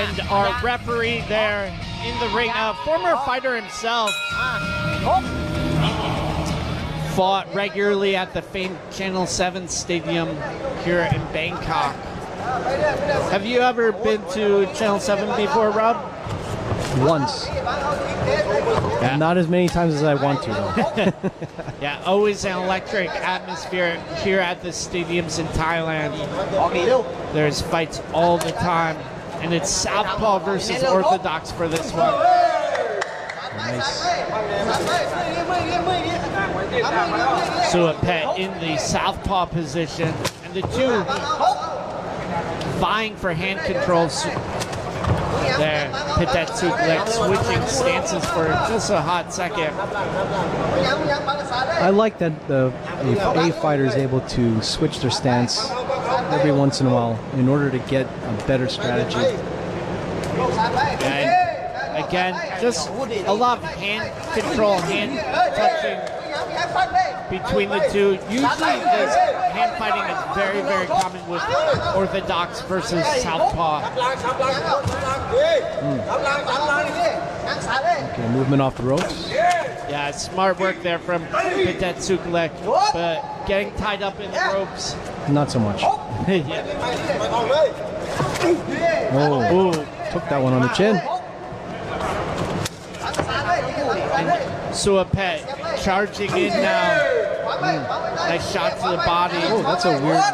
And our referee there in the ring, a former fighter himself, fought regularly at the famed Channel 7 Stadium here in Bangkok. Have you ever been to Channel 7 before, Rob? Once. Yeah. Not as many times as I want to, though. Yeah, always an electric atmosphere here at the stadiums in Thailand. There's fights all the time. And it's Southpaw versus Orthodox for this one. Nice. Suapet in the Southpaw position. And the two vying for hand controls there. Padetsuk switching stances for just a hot second. I like that a fighter is able to switch their stance every once in a while in order to get a better strategy. And again, just a lot of hand control, hand touching between the two. Usually this hand fighting is very, very common with Orthodox versus Southpaw. Okay, movement off the ropes. Yeah, smart work there from Padetsuk Lek, but getting tied up in the ropes. Not so much. Yeah. Oh, took that one on the chin. Suapet charging in now. Nice shot to the body. Oh, that's a weird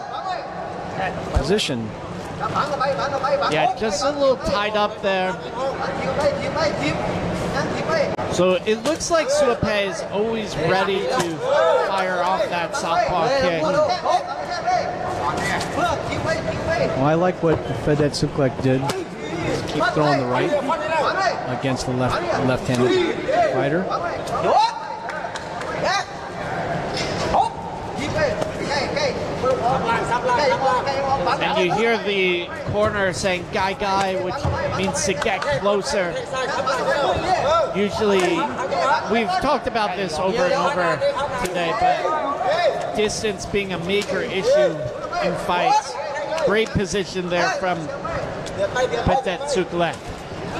position. Yeah, just a little tied up there. So it looks like Suapet is always ready to fire off that southpaw kick. Well, I like what Fairtex did. Keep throwing the right against the left-handed fighter. And you hear the corner saying "Gai Gai," which means to get closer. Usually, we've talked about this over and over today, but distance being a major issue in fights. Great position there from Fairtex.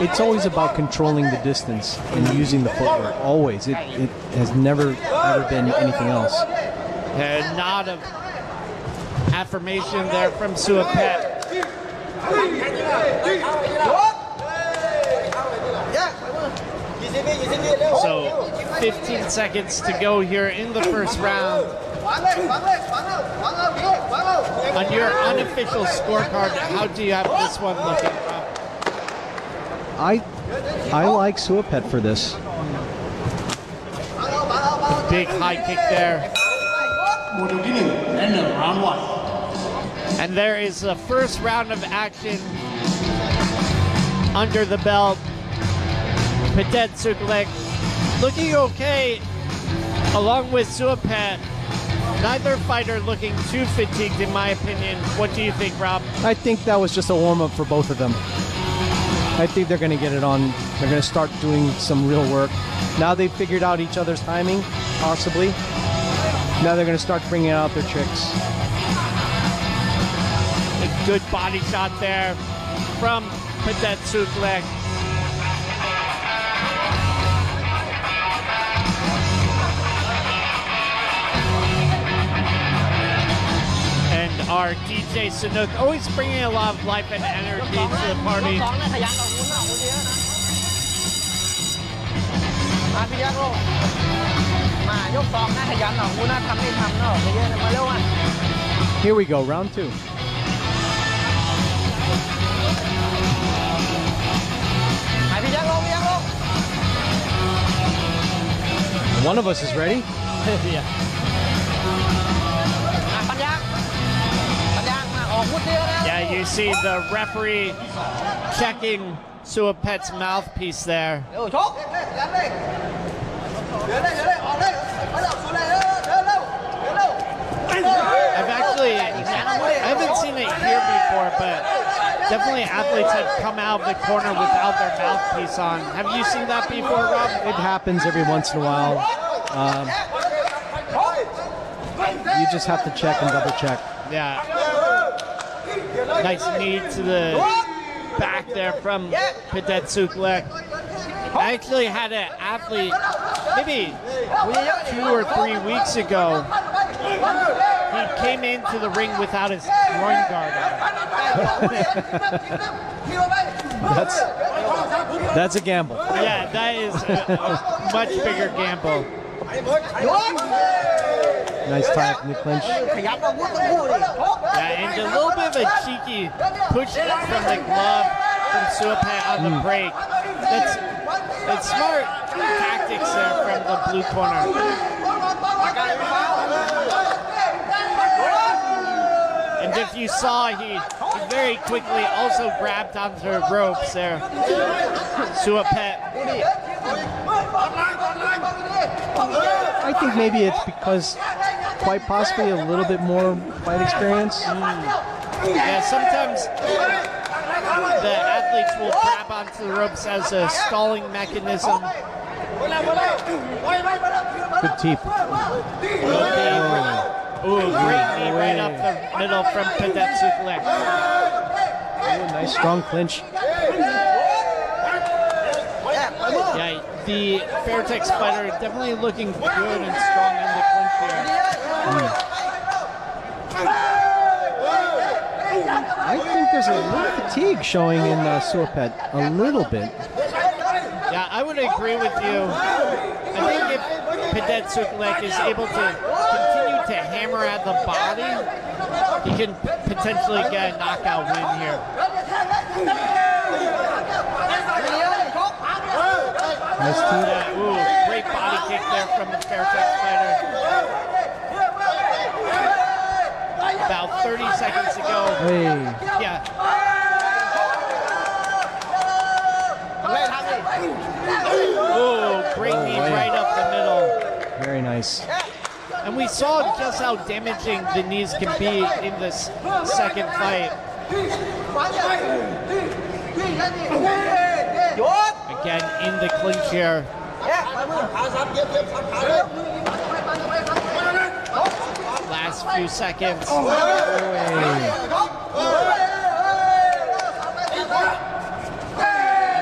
It's always about controlling the distance and using the footwork. Always. It has never ever been anything else. A nod of affirmation there from Suapet. So 15 seconds to go here in the first round. On your unofficial scorecard, how do you have this one looking? I like Suapet for this. Big high kick there. And there is the first round of action under the belt. Fairtex looking okay along with Suapet. Neither fighter looking too fatigued in my opinion. What do you think, Rob? I think that was just a warm-up for both of them. I think they're going to get it on. They're going to start doing some real work. Now they've figured out each other's timing, possibly. Now they're going to start bringing out their tricks. A good body shot there from Fairtex. And our DJ Sanook always bringing a lot of life and energy to the party. Here we go, round two. One of us is ready. Yeah. Yeah, you see the referee checking Suapet's mouthpiece there. I haven't seen it here before, but definitely athletes have come out of the corner without their mouthpiece on. Have you seen that before, Rob? It happens every once in a while. You just have to check and double check. Yeah. Nice knee to the back there from Fairtex. I actually had an athlete maybe 2 or 3 weeks ago. He came into the ring without his groin guard on. That's a gamble. Yeah, that is a much bigger gamble. Nice tie in the clinch. Yeah, and a little bit of a cheeky push from the glove from Suapet on the break. That's smart tactics there from the blue corner. And if you saw, he very quickly also grabbed onto the ropes there. Suapet. I think maybe it's because quite possibly a little bit more fight experience. Yeah, sometimes the athletes will grab onto the ropes as a stalling mechanism. Good teep. Ooh, great knee right up the middle from Fairtex. Nice strong clinch. Yeah, the Fairtex fighter definitely looking good and strong in the clinch here. I think there's a little fatigue showing in Suapet. A little bit. Yeah, I would agree with you. I think if Padet Suklek is able to continue to hammer at the body, he can potentially get a knockout win here. Nice too. Yeah, ooh, great body kick there from the Fairtex fighter. About 30 seconds ago. Hey. Yeah. Ooh, great knee right up the middle. Very nice. And we saw just how damaging the knees can be in this second fight. Again, in the clinch here. Last few seconds.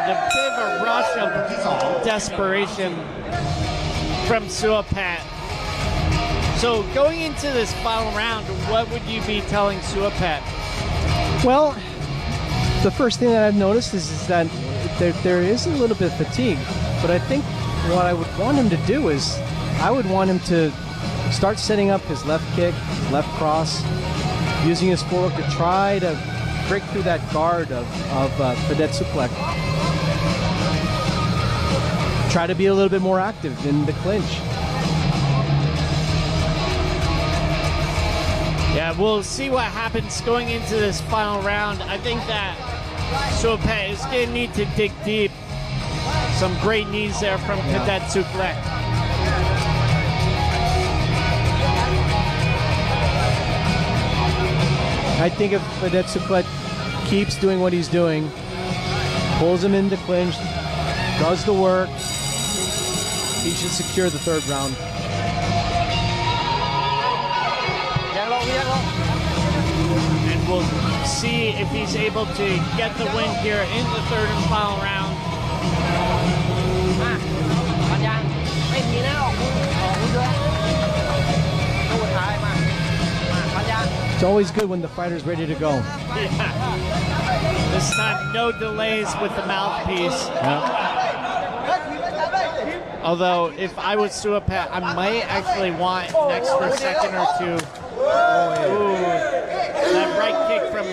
And a bit of a rush of desperation from Suapat. So going into this final round, what would you be telling Suapat? Well, the first thing that I've noticed is that there is a little bit of fatigue, but I think what I would want him to do is I would want him to start setting up his left kick, left cross, using his forehook to try to break through that guard of Padet Suklek. Try to be a little bit more active in the clinch. Yeah, we'll see what happens going into this final round. I think that Suapat is going to need to dig deep. Some great knees there from Padet Suklek. I think if Padet Suklek keeps doing what he's doing, pulls him into clinch, does the work, he should secure the third round. And we'll see if he's able to get the win here in the third and final round. It's always good when the fighter's ready to go. Yeah. This time, no delays with the mouthpiece. Although, if I was Suapat, I might actually want an extra second or two. Ooh, that right kick from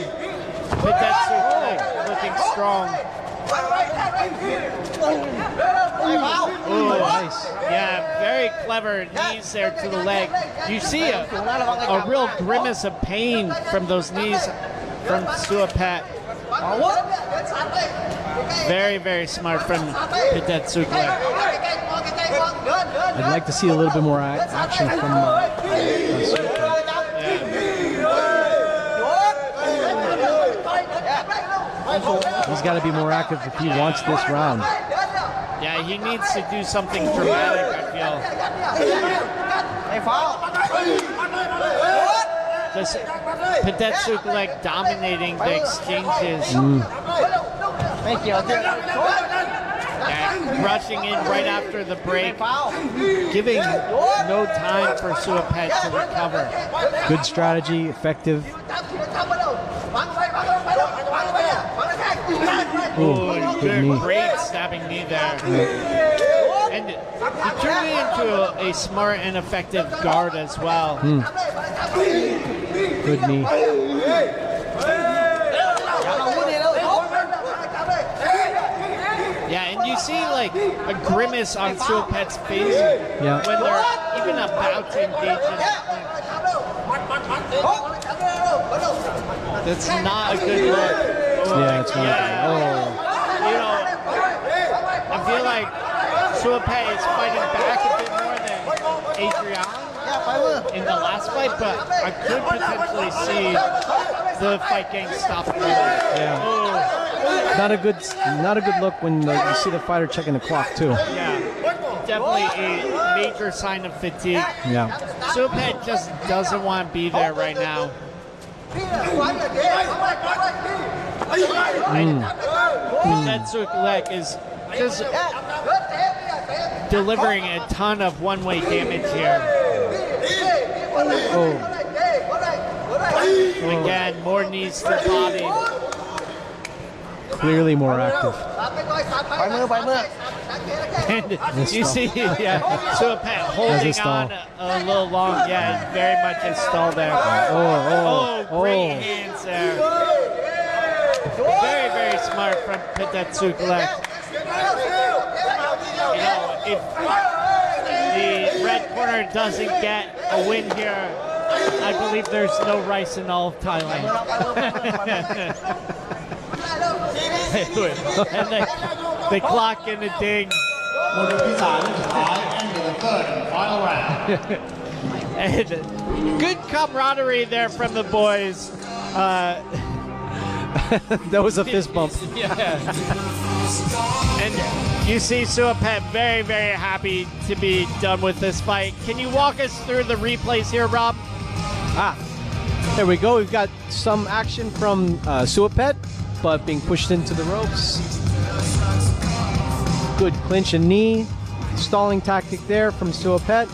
Padet Suklek looking strong. Ooh, Nice. yeah, very clever knees there to the leg. You see a real grimace of pain from those knees from Suapat. Very, very smart from Padet Suklek. I'd like to see a little bit more action from Suklek. He's got to be more active if he wants this round. Yeah, he needs to do something dramatic, I feel. Just Padet Suklek dominating the exchanges. Yeah, rushing in right after the break, giving no time for Suapat to recover. Good strategy, effective. Ooh, good knee. great stabbing knee there. And he turned it into a smart and effective guard as well. Good knee. Yeah, and you see like a grimace on Suapat's face Yeah. when they're even about to engage in That's not a good look. Yeah, it's not. Yeah. You know, I feel like Suapat is fighting back a bit more than Adrian in the last fight, but I could potentially see the fight getting stopped early. Yeah. Not a good look when you see the fighter checking the clock too. Yeah, definitely a major sign of fatigue. Yeah. Suapat just doesn't want to be there right now. Padet Suklek is just delivering a ton of one-way damage here. Again, more knees to the body. clearly more active. And you see, Suapet holding on a little long. Yeah, very much a stall there. Great hands there. Very, very smart from Pidetsuk Lek. You know, if the red corner doesn't get a win here, I believe there's no rice in all of Thailand. And they clock in a ding. And the third and final round. And good camaraderie there from the boys. That was a fist bump. And you see Suapet very, very happy to be done with this fight. Can you walk us through the replays here, Rob? There we go. We've got some action from Suapet, but being pushed into the ropes. Good clinch and knee. Stalling tactic there from Suapet.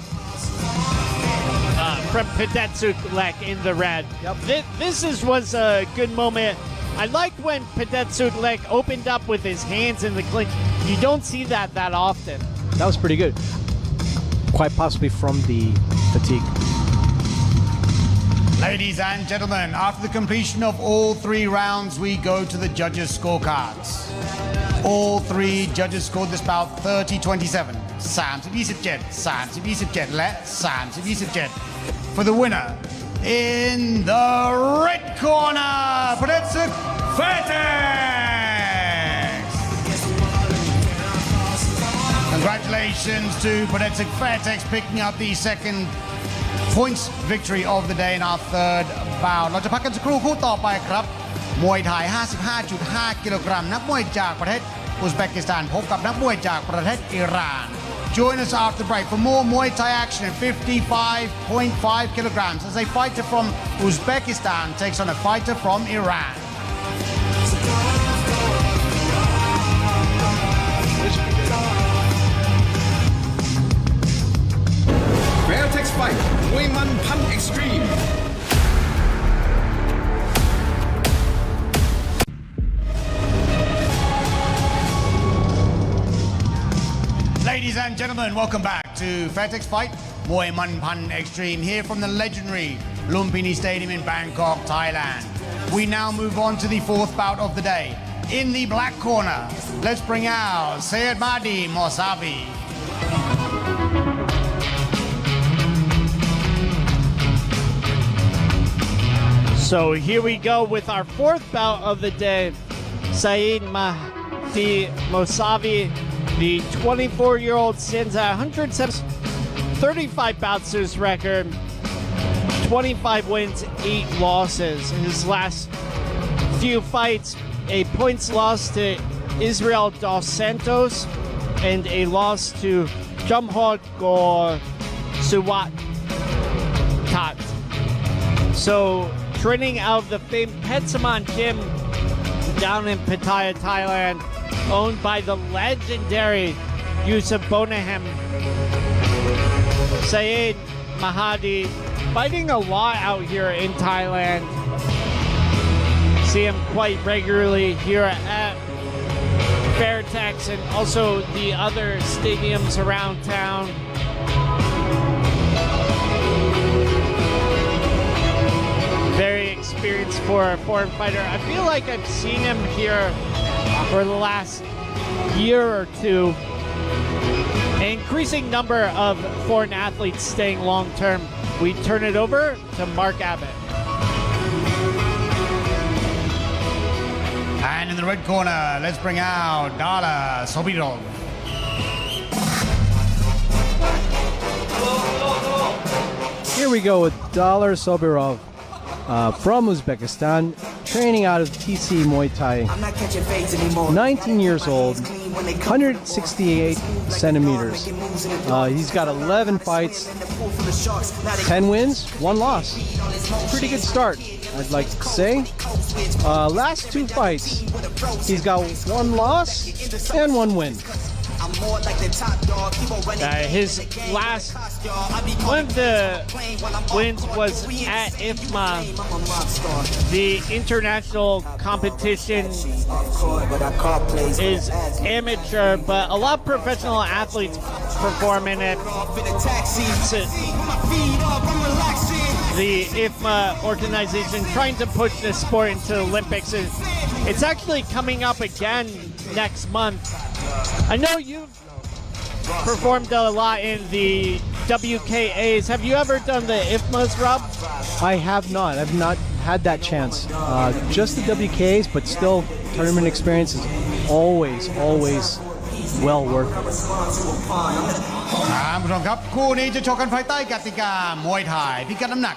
From Pidetsuk Lek in the red. Yep. This was a good moment. I liked when Pidetsuk Lek opened up with his hands in the clinch. You don't see that often. That was pretty good. Quite possibly from the fatigue. Ladies and gentlemen, after the completion of all 3 rounds, we go to the judges' scorecards. All 3 judges scored this bout 30-27, 30-27, 30-27 และ 30-27. For the winner, in the red corner, Pidetsuk Fairtex. Congratulations to Pidetsuk Fairtex picking up the second points victory of the day in our third bout. เราจะพักกันสักครู่คู่ต่อไปครับมวยไทย 55.5 กิโลกรัมนักมวยจากประเทศอุซเบกิสถานพบกับนักมวยจากประเทศอิหร่าน Join us after the break for more Muay Thai action at 55.5 kilograms as a fighter from Uzbekistan takes on a fighter from Iran. Fairtex Fight มวยมันพัน Extreme Ladies and gentlemen, welcome back to Fairtex Fight Muay Man Extreme here from the legendary Lumpinee Stadium in Bangkok, Thailand. We now move on to the 4th bout of the day. In the black corner, let's bring out Babadi Mosavi. So here we go with our 4th bout of the day. Mahdi Mosavi, the 24-year-old, stands at 135 bouts to his record, 25 wins, 8 losses. In his last few fights, a points loss to Israel Dos Santos and a loss to Jamhod Gor Suwatat. So training out of the famed Petsaman Gym down in Pattaya, Thailand, owned by the legendary Yusuf Bonahem. Syed Mahdi fighting a lot out here in Thailand. See him quite regularly here at Fairtex and also the other stadiums around town. Very experienced for a foreign fighter. I feel like I've seen him here for the last year or two. An increasing number of foreign athletes staying long term. We turn it over to Mark Abbott. And in the red corner, let's bring out Dala Sobirov. Here we go with Dalar Sobirov from Uzbekistan, training out of TC Muay Thai. 19 years old, 168 centimeters. He's got 11 fights, 10 wins, 1 loss. Pretty good start, I'd like to say. Last 2 fights, he's got 1 loss and 1 win. His last one of the wins was at IFMA, the international competition is amateur, but a lot of professional athletes perform in it. The IFMA organization trying to push this sport into the Olympics. It's actually coming up again next month. I know you've performed a lot in the WKAs. Have you ever done the IFMAs, Rob? I have not. I've not had that chance. Just the WKAs, but still, tournament experience is always well worth it. ผู้ชมครับคู่นี้จะชกกันภายใต้กติกามวยไทยพิกัดน้ำหนัก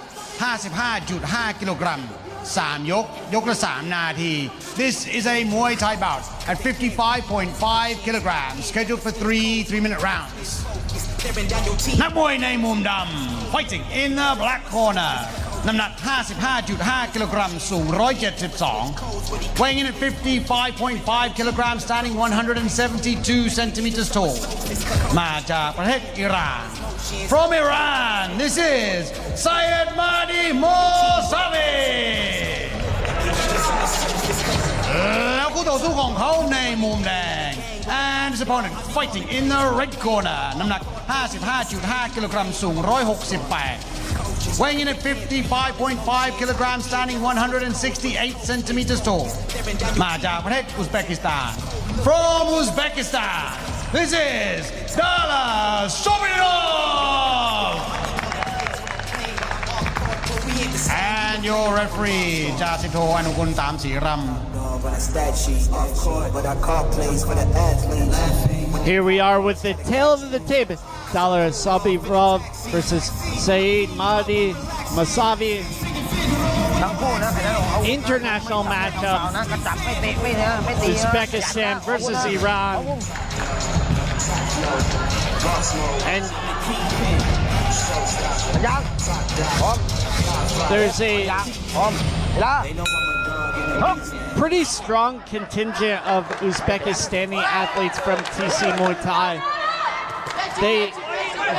55.5 กิโลกรัม 3 ยกละ 3 นาที This is a Muay Thai bout at 55.5 kilograms scheduled for 3-minute rounds นักมวยในมุมดำ fighting in the black corner น้ำหนัก 55.5 กิโลกรัม สูง 172 weighing in at 55.5 kilograms standing 172 centimeters tall มาจากประเทศอิหร่าน From Iran this is Syed Mahdi Mosavi แล้วคู่ต่อสู้ของเขาในมุมแดง and his opponent fighting in the red corner น้ำหนัก 55.5 กิโลกรัม สูง 168 weighing in at 55.5 kilograms standing 168 centimeters tall มาจากประเทศอุซเบกิสถาน From Uzbekistan this is Dala Sobinov and your referee จ่าสิบโทอนุกุลตามศรีรำ Here we are with the tail of the tape. Dala Sobinov versus Syed Mahdi Mosavi. International matchup. Uzbekistan versus Iran. And there's a pretty strong contingent of Uzbekistani athletes from TC Muay Thai. They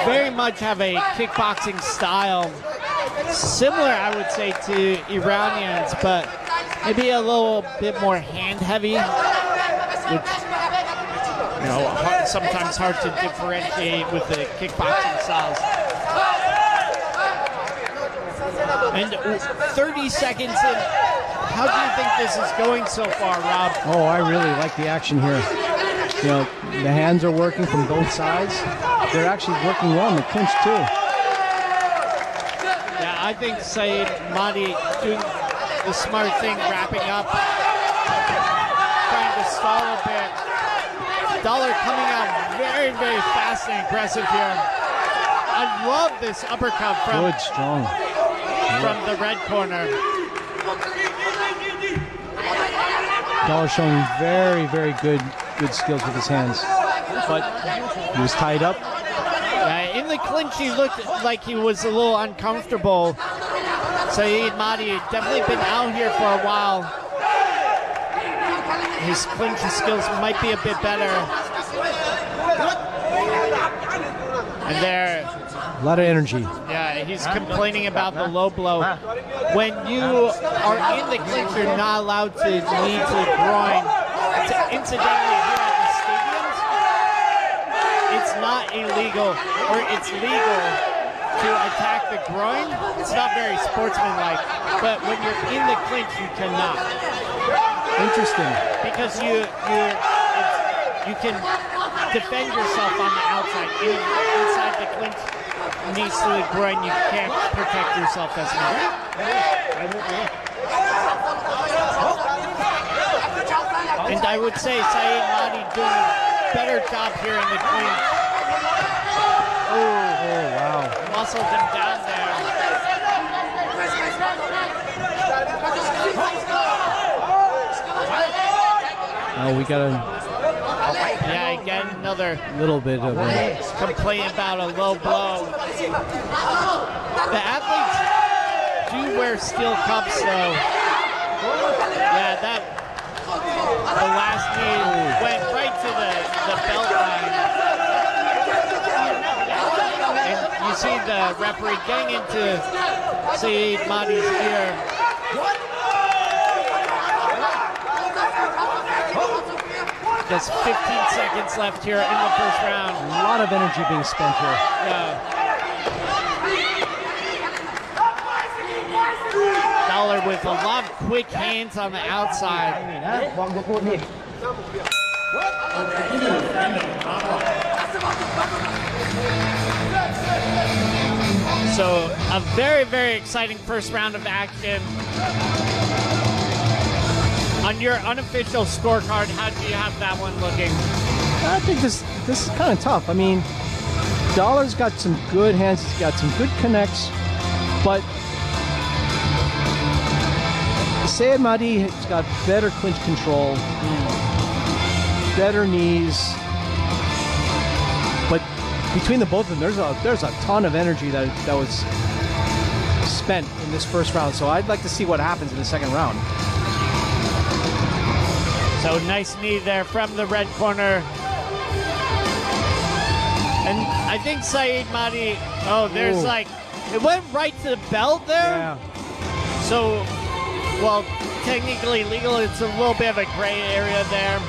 very much have a kickboxing style similar, I would say, to Iranians, but maybe a little bit more hand heavy, which sometimes hard to differentiate with the kickboxing styles. And 30 seconds in, how do you think this is going so far, Rob? Oh, I really like the action here. The hands are working from both sides. They're actually working well in the clinch too. Yeah, I think Syed Mahdi doing the smart thing, wrapping up, trying to stall a bit. Dollar coming out very fast and aggressive here. I love this uppercut from the red corner. Dollar showing very good skills with his hands, but he was tied up. Yeah, in the clinch he looked like he was a little uncomfortable. Syed Mahdi definitely been out here for a while. His clinch skills might be a bit better. And there, a lot of energy. Yeah, he's complaining about the low blow. When you are in the clinch, you're not allowed to knee to the groin. Incidentally, here at the stadiums, it's not illegal, or it's legal to attack the groin. It's not very sportsmanlike, but when you're in the clinch, you cannot. Interesting. Because you can defend yourself on the outside. Inside the clinch, knees to the groin, you can't protect yourself as much. And I would say Syed Mahdi doing a better job here in the clinch. Oh wow. Muscled him down there. Oh, we got Yeah, again, another little bit of a complaint about a low blow. The athletes do wear steel cups, though. Yeah, the last knee went right to the belt line. you see the referee getting into Saeed Mahdi's ear. Just 15 seconds left here in the first round. A lot of energy being spent here. Yeah. Dollar with a lot of quick hands on the outside. So a very, very exciting first round of action. On your unofficial scorecard, how do you have that one looking? I think this is kind of tough. I mean, Dollar's got some good hands. He's got some good connects, but Saeed Mahdi has got better clinch control, better knees. But between the both of them, there's a ton of energy that was spent in this first round. So I'd like to see what happens in the second round. So nice knee there from the red corner. And I think Saeed Mahdi, there's it went right to the belt there. Yeah. So, well, technically legal, it's a little bit of a gray area there.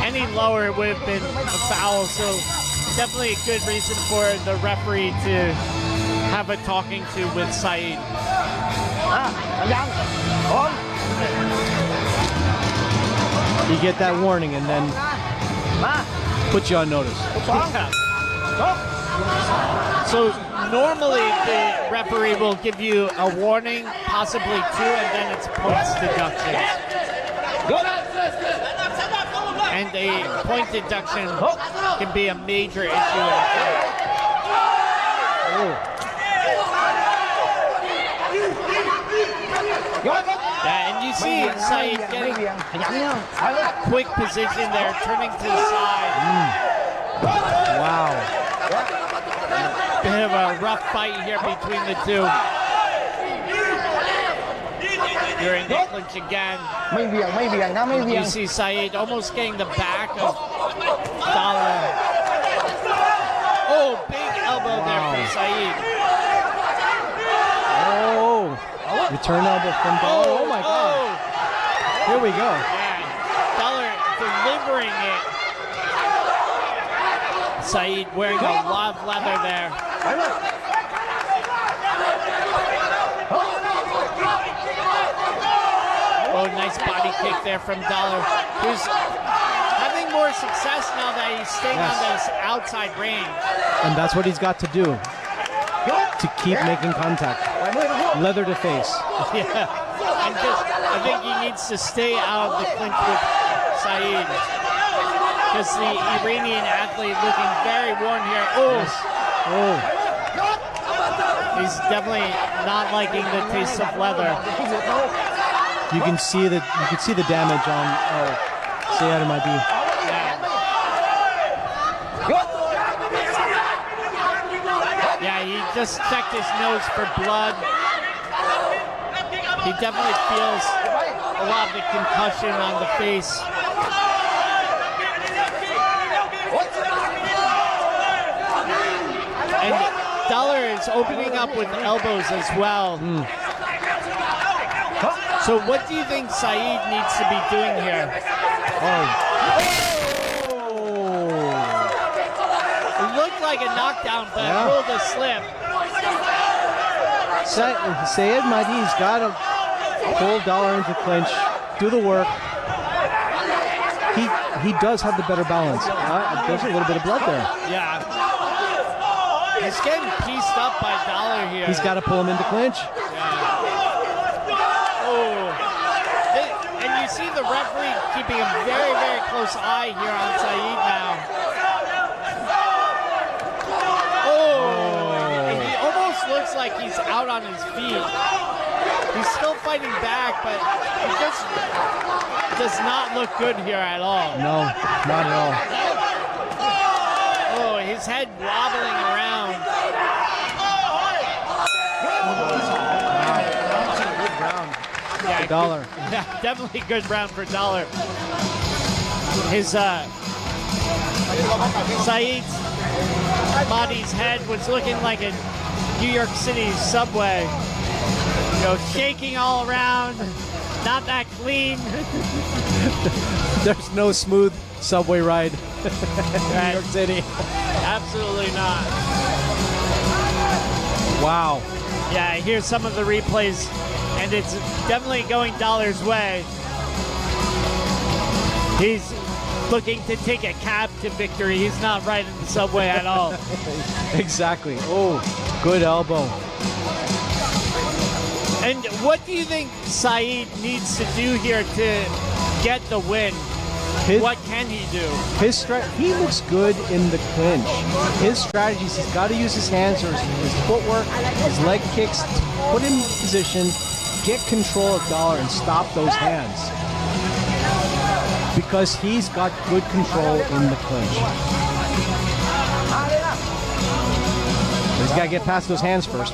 Any lower would have been a foul, so definitely a good reason for the referee to have a talking to with Saeed. You get that warning and then put you on notice. Yeah. So normally the referee will give you a warning, possibly two, and then it's points deduction. And a point deduction can be a major issue in a fight. Yeah, and you see Saeed getting quick position there, turning to the side. Wow. Bit of a rough fight here between the two. During the clinch again. You see Saeed almost getting the back of Dollar. Oh, big elbow there from Saeed. Oh, return elbow from Dollar. Oh my God. Here we go. Yeah, Dollar delivering it. Saeed wearing a lot of leather there. Oh, nice body kick there from Dollar, who's having more success now that he's staying on this outside range. And that's what he's got to do, to keep making contact. Leather to face. Yeah, and I think he needs to stay out of the clinch with Saeed. Because the Iranian athlete looking very worn here. Oh, he's definitely not liking the taste of leather. You can see the damage on Saeed Mahdi. Yeah, he just checked his nose for blood. He definitely feels a lot of the concussion on the face. And Dollar is opening up with elbows as well. So what do you think Saeed needs to be doing here? It looked like a knockdown, but pulled a slip. Saeed Mahdi's got to pull Dollar into clinch, do the work. He does have the better balance. There's a little bit of blood there. Yeah. He's getting pieced up by Dollar here. He's got to pull him into clinch. And you see the referee keeping a very, very close eye here on Saeed now. And he almost looks like he's out on his feet. He's still fighting back, but he just does not look good here at all. No, not at all. Oh, his head wobbling around. Yeah, Dollar. Yeah, definitely good round for Dollar. His Saeed Mahdi's head was looking like a New York City subway. You know, shaking all around, not that clean. There's no smooth subway ride in New York City. Absolutely not. Wow. Yeah, here's some of the replays, and it's definitely going Dollar's way. He's looking to take a cab to victory. He's not riding the subway at all. Exactly. Oh, good elbow. And what do you think Saeed needs to do here to get the win? What can he do? He looks good in the clinch. His strategies, he's got to use his hands or his footwork, his leg kicks, put him in position, get control of Dollar and stop those hands. Because he's got good control in the clinch. But he's got to get past those hands first.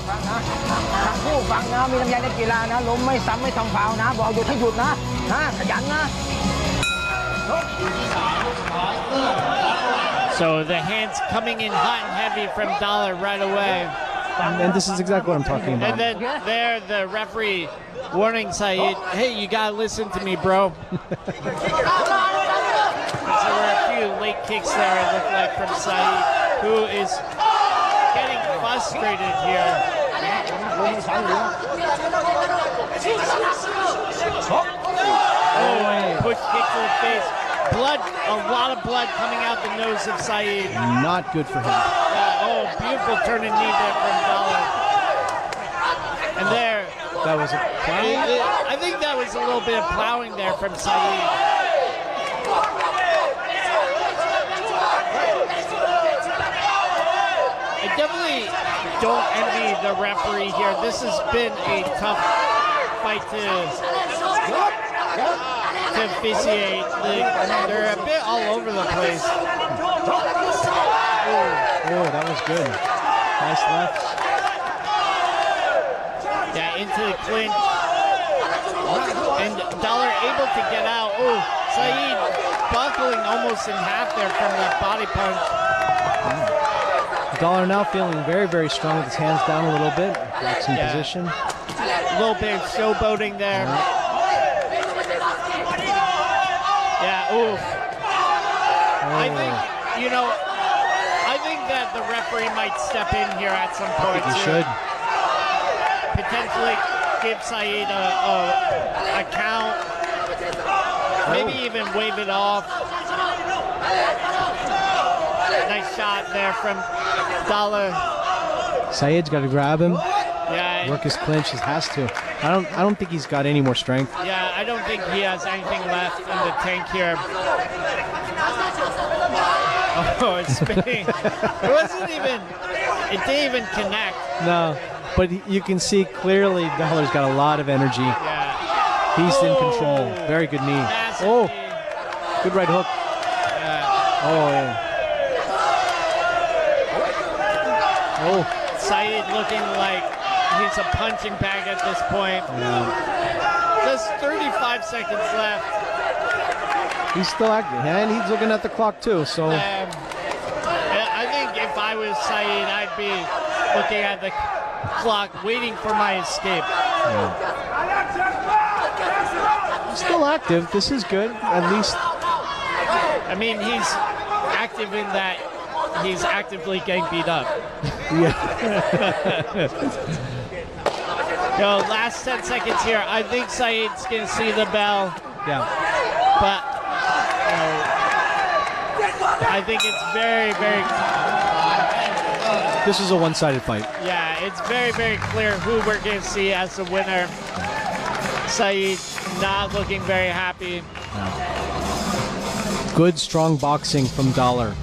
So the hands coming in hot and heavy from Dollar right away. And this is exactly what I'm talking about. And then there, the referee warning Saeed, hey, you got to listen to me, bro. So there were a few late kicks there, it looked like, from Saeed, who is getting frustrated here. Oh, push kick to the face. Blood, a lot of blood coming out the nose of Saeed. Not good for him. Oh, beautiful turning knee there from Dollar. And there. That was a plowing? I think that was a little bit of plowing there from Saeed. I definitely don't envy the referee here. This has been a tough fight to officiate. They're a bit all over the place. Oh, that was good. Nice left. Yeah, into the clinch. And Dollar able to get out. Oh, Saeed buckling almost in half there from that body punch. Dollar now feeling very, very strong with his hands down a little bit. Blocks in position. A little bit of showboating there. Yeah, oof. I think, I think that the referee might step in here at some point. He should. Potentially give Saeed a count. Maybe even wave it off. Nice shot there from Dollar. Saeed's got to grab him. Yeah. Work his clinch. He has to. I don't think he's got any more strength. Yeah, I don't think he has anything left in the tank here. Oh, it's spinning. It didn't even connect. No, but you can see clearly Dollar's got a lot of energy. Yeah. He's in control. Very good knee. Oh, good right hook. Yeah. Oh. Saeed looking like he's a punching bag at this point. Yeah. Just 35 seconds left. He's still active, and he's looking at the clock too. So I think if I was Saeed, I'd be looking at the clock, waiting for my escape. Yeah. Still active. This is good. At least. I mean, he's active in that he's actively getting beat up. Yeah. Last 10 seconds here. I think Saeed's going to see the bell. Yeah. But I think it's very, very... This is a one-sided fight. Yeah, it's very, very clear who we're going to see as the winner. Saeed not looking very happy. Good, strong boxing from Dollar.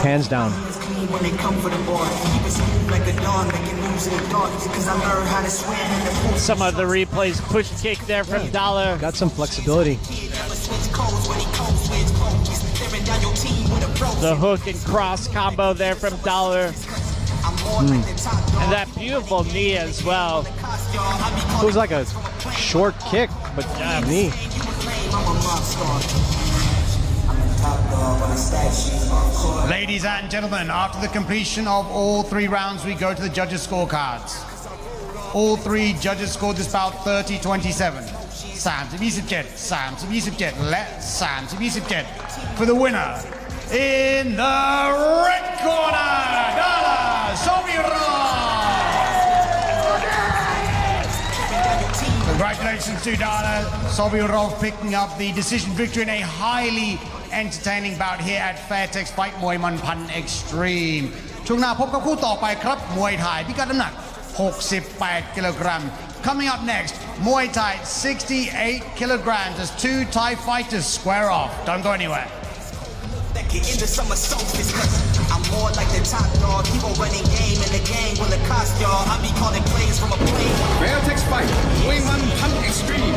Hands down. Some of the replays, push kick there from Dollar. Got some flexibility. The hook and cross combo there from Dollar. And that beautiful knee as well. It was like a short kick, but knee. Ladies and gentlemen, after the completion of all 3 rounds, we go to the judges' scorecards. All 3 judges scored this bout 30-27. 30-27, 30-27 และ 30-27 for the winner in the red corner, Dala Sovirov. Congratulations to Dala Sovirov picking up the decision victory in a highly entertaining bout here at Fairtex Fight มวยมันพัน Extreme ช่วงหน้าพบกับคู่ต่อไปครับมวยไทยพิกัดน้ำหนัก68 kilograms. Coming up next, Muay Thai 68 kilograms as 2 Thai fighters square off. Don't go anywhere. In the summer solstice, 'cause I'm more like the top dog. Keep on running game in the game will it cost y'all. I be calling plays from a plane. Fairtex Fight มวยมันพัน Extreme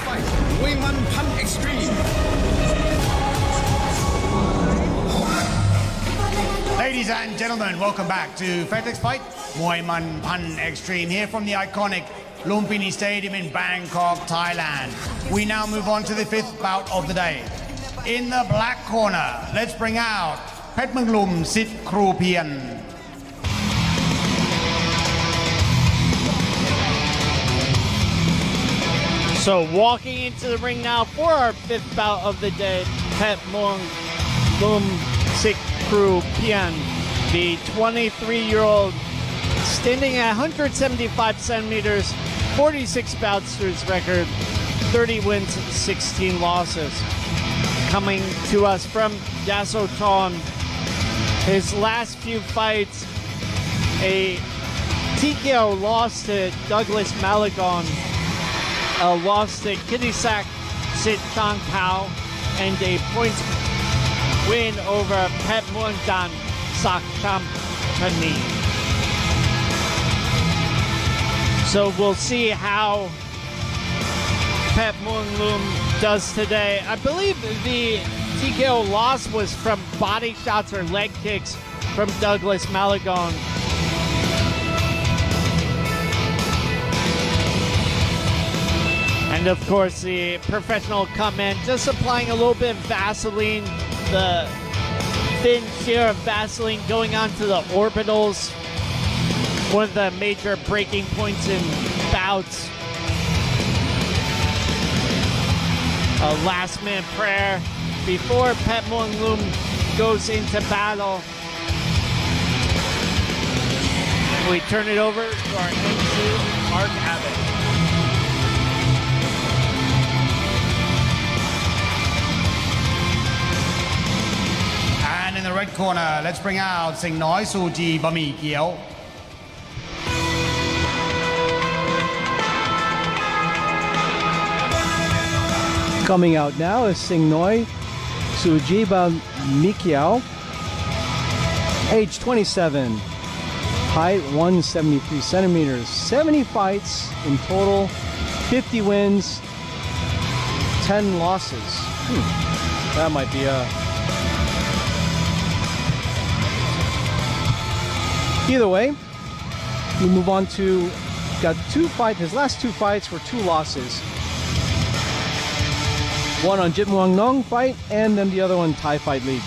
Fight มวยมันพัน Extreme Ladies and gentlemen, welcome back to Fairtex Fight มวยมันพัน Extreme here from the iconic Lumpinee Stadium in Bangkok, Thailand. We now move on to the 5th bout of the day. In the black corner, let's bring out เพชรเมืองลุมสิทธิ์ครูเพียร So walking into the ring now for our 5th bout of the day, Pet Muang Lum Sik Kru Pian, the 23-year-old, standing at 175 centimeters, 46 bouts to his record, 30 wins, 16 losses. Coming to us from Yasothon, his last few fights, a TKO loss to Douglas Malagon, a loss to Kittisak Sitancru, and a points win over Pet Muangdan Lumpinee. So we'll see how Pet Muang does today. I believe the TKO loss was from body shots or leg kicks from Douglas Malagon. And of course, the professional come in, just applying a little bit of Vaseline, the thin sheer of Vaseline going onto the orbitals, one of the major breaking points in bouts. A last-minute prayer before Pet Muang goes into battle. We turn it over to our MC, Mark Abbott. And in the red corner, let's bring out สิงห์น้อยซูจีบะหมี่เกี๊ยว Coming out now is Sing Noi Sujiba Mikiao, age 27, height 173 centimeters, 70 fights in total, 50 wins, 10 losses. That might be a... Either way, we move on to, got 2 fights, his last 2 fights were 2 losses. One on Jit Muang Nong fight, and then the other one Thai Fight League.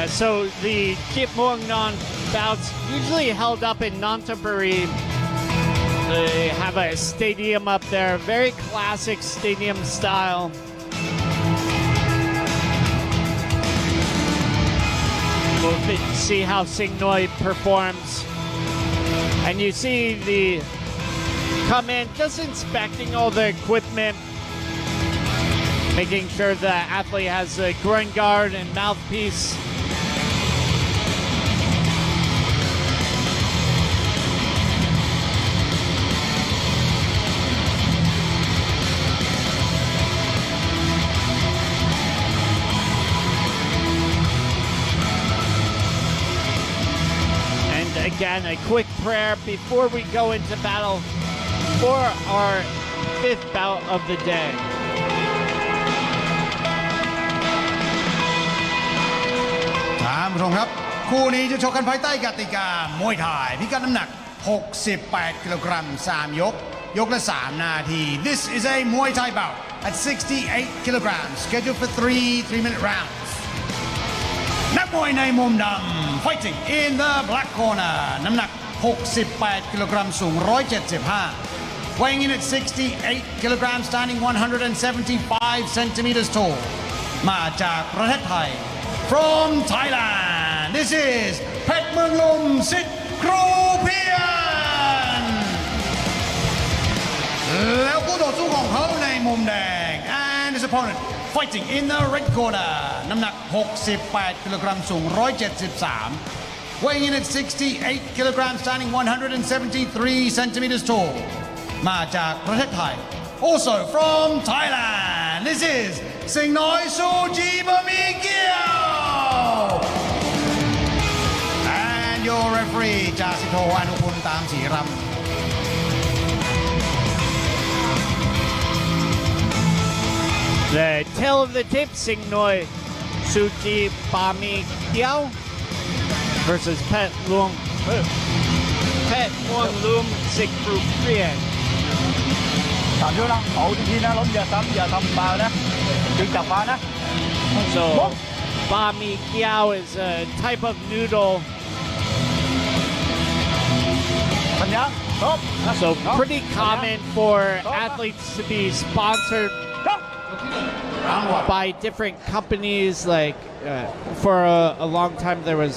So the Jit Muang Nong bouts usually held up in Nonthaburi. They have a stadium up there, very classic stadium style. We'll see how Sing Noi performs. And you see the come in, just inspecting all the equipment, making sure the athlete has a groin guard and mouthpiece. again, a quick prayer before we go into battle for our 5th bout of the day. ท่านผู้ชมครับคู่นี้จะชกกันภายใต้กติกามวยไทยพิกัดน้ำหนัก 68 กิโลกรัม 3 ยก ยกละ 3 นาที This is a Muay Thai bout at 68 kilograms scheduled for 3-minute rounds นักมวยในมุมดำ fighting in the black corner น้ำหนัก 68 กิโลกรัม สูง 175 weighing in at 68 kilograms standing 175 centimeters tall มาจากประเทศไทย from Thailand this is เพชรเมืองลุมสิทธิ์ครูเพียรแล้วคู่ต่อสู้ของเขาในมุมแดง and his opponent fighting in the red corner น้ำหนัก 68 กิโลกรัม สูง 173 weighing in at 68 kilograms standing 173 centimeters tall มาจากประเทศไทย also from Thailand this is สิงห์น้อยซูจีบะหมี่เกี๊ยว and your referee จาสิโทอนุคุณตามสีรำ The tail of the tape, Sing Noi Suji Bami Kiao versus Pet Luang Lum Sik Pru Prian. 3招啦，好啲天啦，諗住就唔爆啦，要集翻啦。 So Bami Kiao is a type of noodle. 朋友，好。 So pretty common for athletes to be sponsored by different companies. Like for a long time there was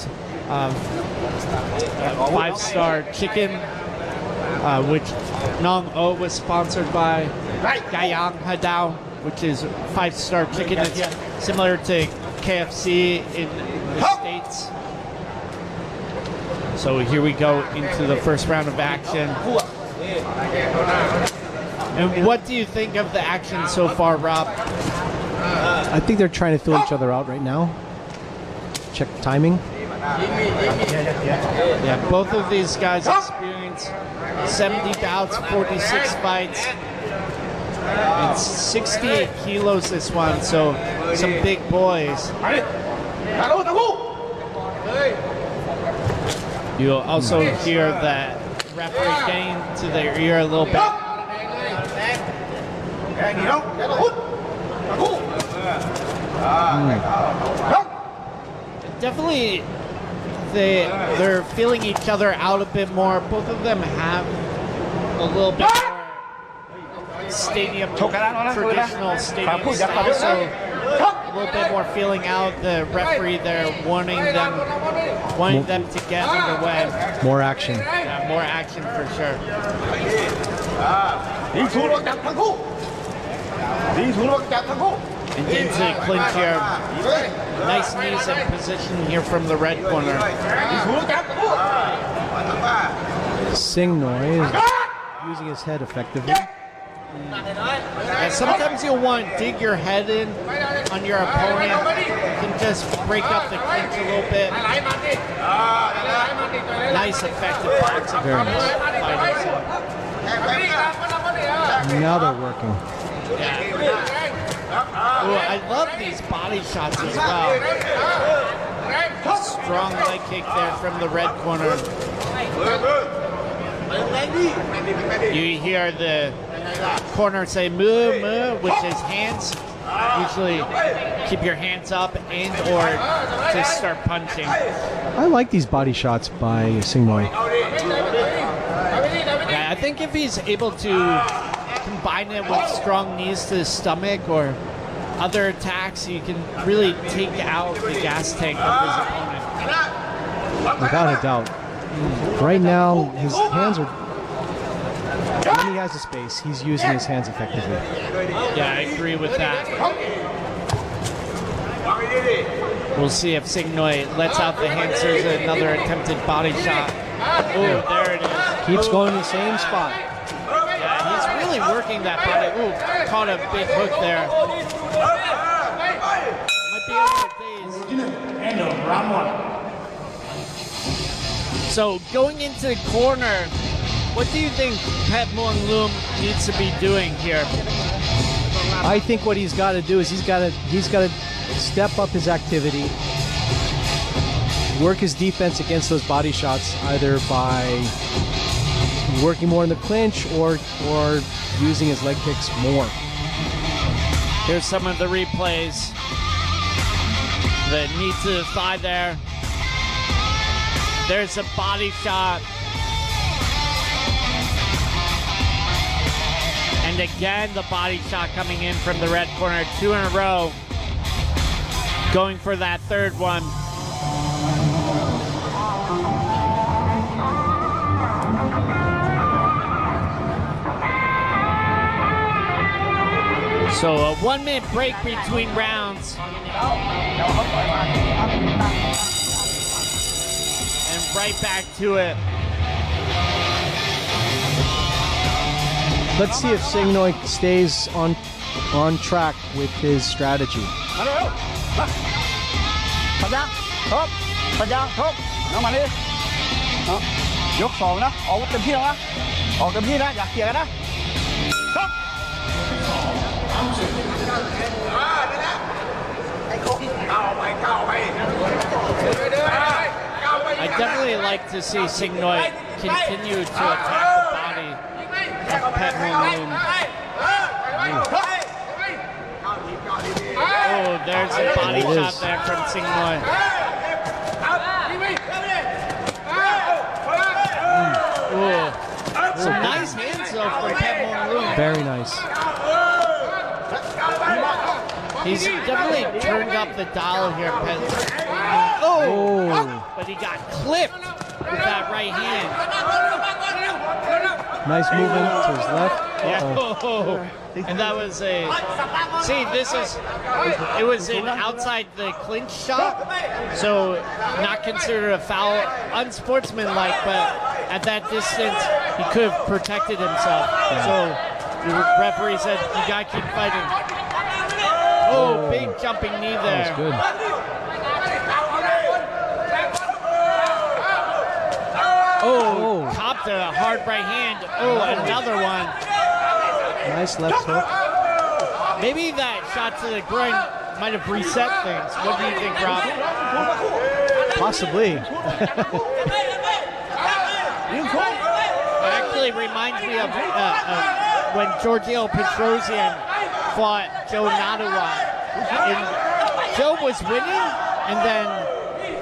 5-star chicken, which Nong O was sponsored by. Gayang Hadao, which is 5-star chicken. It's similar to KFC in the States. So here we go into the first round of action. And what do you think of the action so far, Rob? I think they're trying to feel each other out right now. Check timing. Yeah, both of these guys experienced 70 bouts, 46 fights. It's 68 kilos this one, so some big boys. You'll also hear that referee getting to their ear a little bit. Definitely, they're feeling each other out a bit more. Both of them have a little bit more stadium, traditional stadium style, so a little bit more feeling out. The referee there wanting them to get underway. More action. Yeah, more action for sure. ดีถูกจับทั้งคู่ And into the clinch here. Nice knees in position here from the red corner. ดีถูกจับทั้งคู่ Sing Noi is using his head effectively. And sometimes you'll want to dig your head in on your opponent. You can just break up the clinch a little bit. Nice effective boxing. Very nice. Now they're working. Ooh, I love these body shots as well. Strong leg kick there from the red corner. You hear the corner say "moo moo," which is hands. Usually, keep your hands up and or just start punching. I like these body shots by Sing Noi. Yeah, I think if he's able to combine it with strong knees to the stomach or other attacks, you can really take out the gas tank of his opponent. Without a doubt. Right now, his hands are... When he has the space, he's using his hands effectively. Yeah, I agree with that. We'll see if Sing Noi lets out the hands. There's another attempted body shot. Oh, there it is. Keeps going to the same spot. Yeah, he's really working that body. Ooh, caught a big hook there. Might be over days. End of round 1 So going into the corner, what do you think Pet Muang Loom needs to be doing here? I think what he's got to do is he's got to step up his activity, work his defense against those body shots, either by working more in the clinch or using his leg kicks more. Here's some of the replays. The knee to the thigh there. There's a body shot. And again, the body shot coming in from the red corner. 2 in a row. Going for that third one. So a 1-minute break between rounds. And right back to it. Let's see if Signoi stays on track with his strategy. ปัญญาทบปัญญาทบน้องมาดิยกสองนะออกเต็มที่นะออกเต็มที่นะอย่าเกี่ยกันนะทบ I definitely like to see Signoi continue to attack the body of Pet Muang Loom. Oh, there's a body shot there from Signoi. Some nice hands though from Pet Muang Loom. Very nice. He's definitely turned up the dial here, Pet. Oh! But he got clipped with that right hand. Nice movement to his left. Yeah. And that was a... See, it was an outside the clinch shot, so not considered a foul, unsportsmanlike, but at that distance, he could have protected himself. So the referee said, you gotta keep fighting. Oh, big jumping knee there. That was good. Oh, copped a hard right hand. Oh, another one. Nice left hook. Maybe that shot to the groin might have reset things. What do you think, Rob? Possibly. It actually reminds me of when Giorgio Petrosian fought Joe Nadawa. And Joe was winning, and then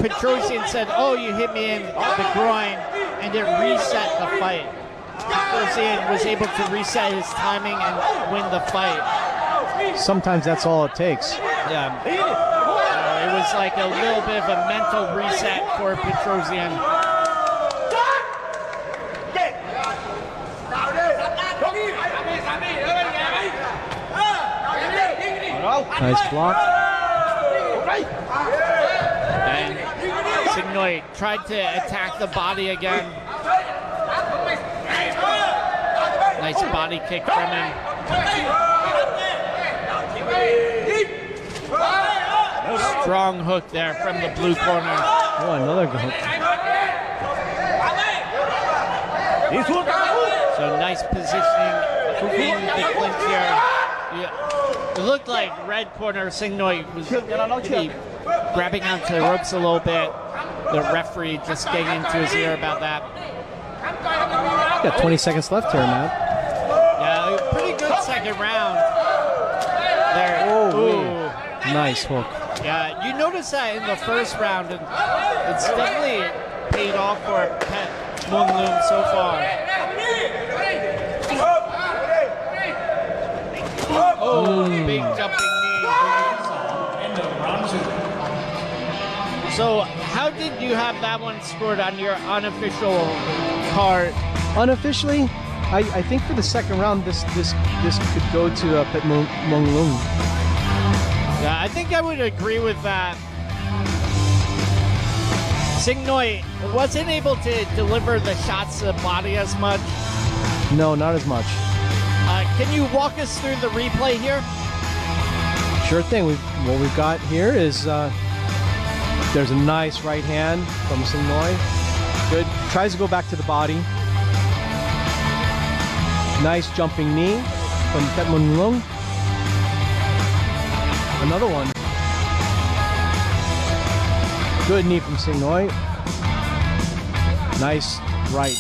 Petrosian said, oh, you hit me in the groin, and it reset the fight. Petrosian was able to reset his timing and win the fight. Sometimes that's all it takes. Yeah. It was like a little bit of a mental reset for Petrosian. Nice block. And Signoi tried to attack the body again. Nice body kick from him. Strong hook there from the blue corner. Oh, another hook. So nice positioning in the clinch here. Yeah. It looked like red corner Signoi was maybe grabbing onto the ropes a little bit. The referee just getting into his ear about that. Got 20 seconds left here, man. Yeah, pretty good second round. There. Oh, nice hook. Yeah, you notice that in the first round, and it's definitely paid off for Pet Muang Loom so far. Oh, big jumping knee. So, how did you have that one scored on your unofficial card? Unofficially, I think for the second round, this could go to Pet Muang Loom. Yeah, I think I would agree with that. Signoi wasn't able to deliver the shots to the body as much. No, not as much. Can you walk us through the replay here? Sure thing. What we've got here is there's a nice right hand from Signoi. Good. Tries to go back to the body. Nice jumping knee from Phet Mun Lung. Another one. Good knee from Sing Noi. Nice right.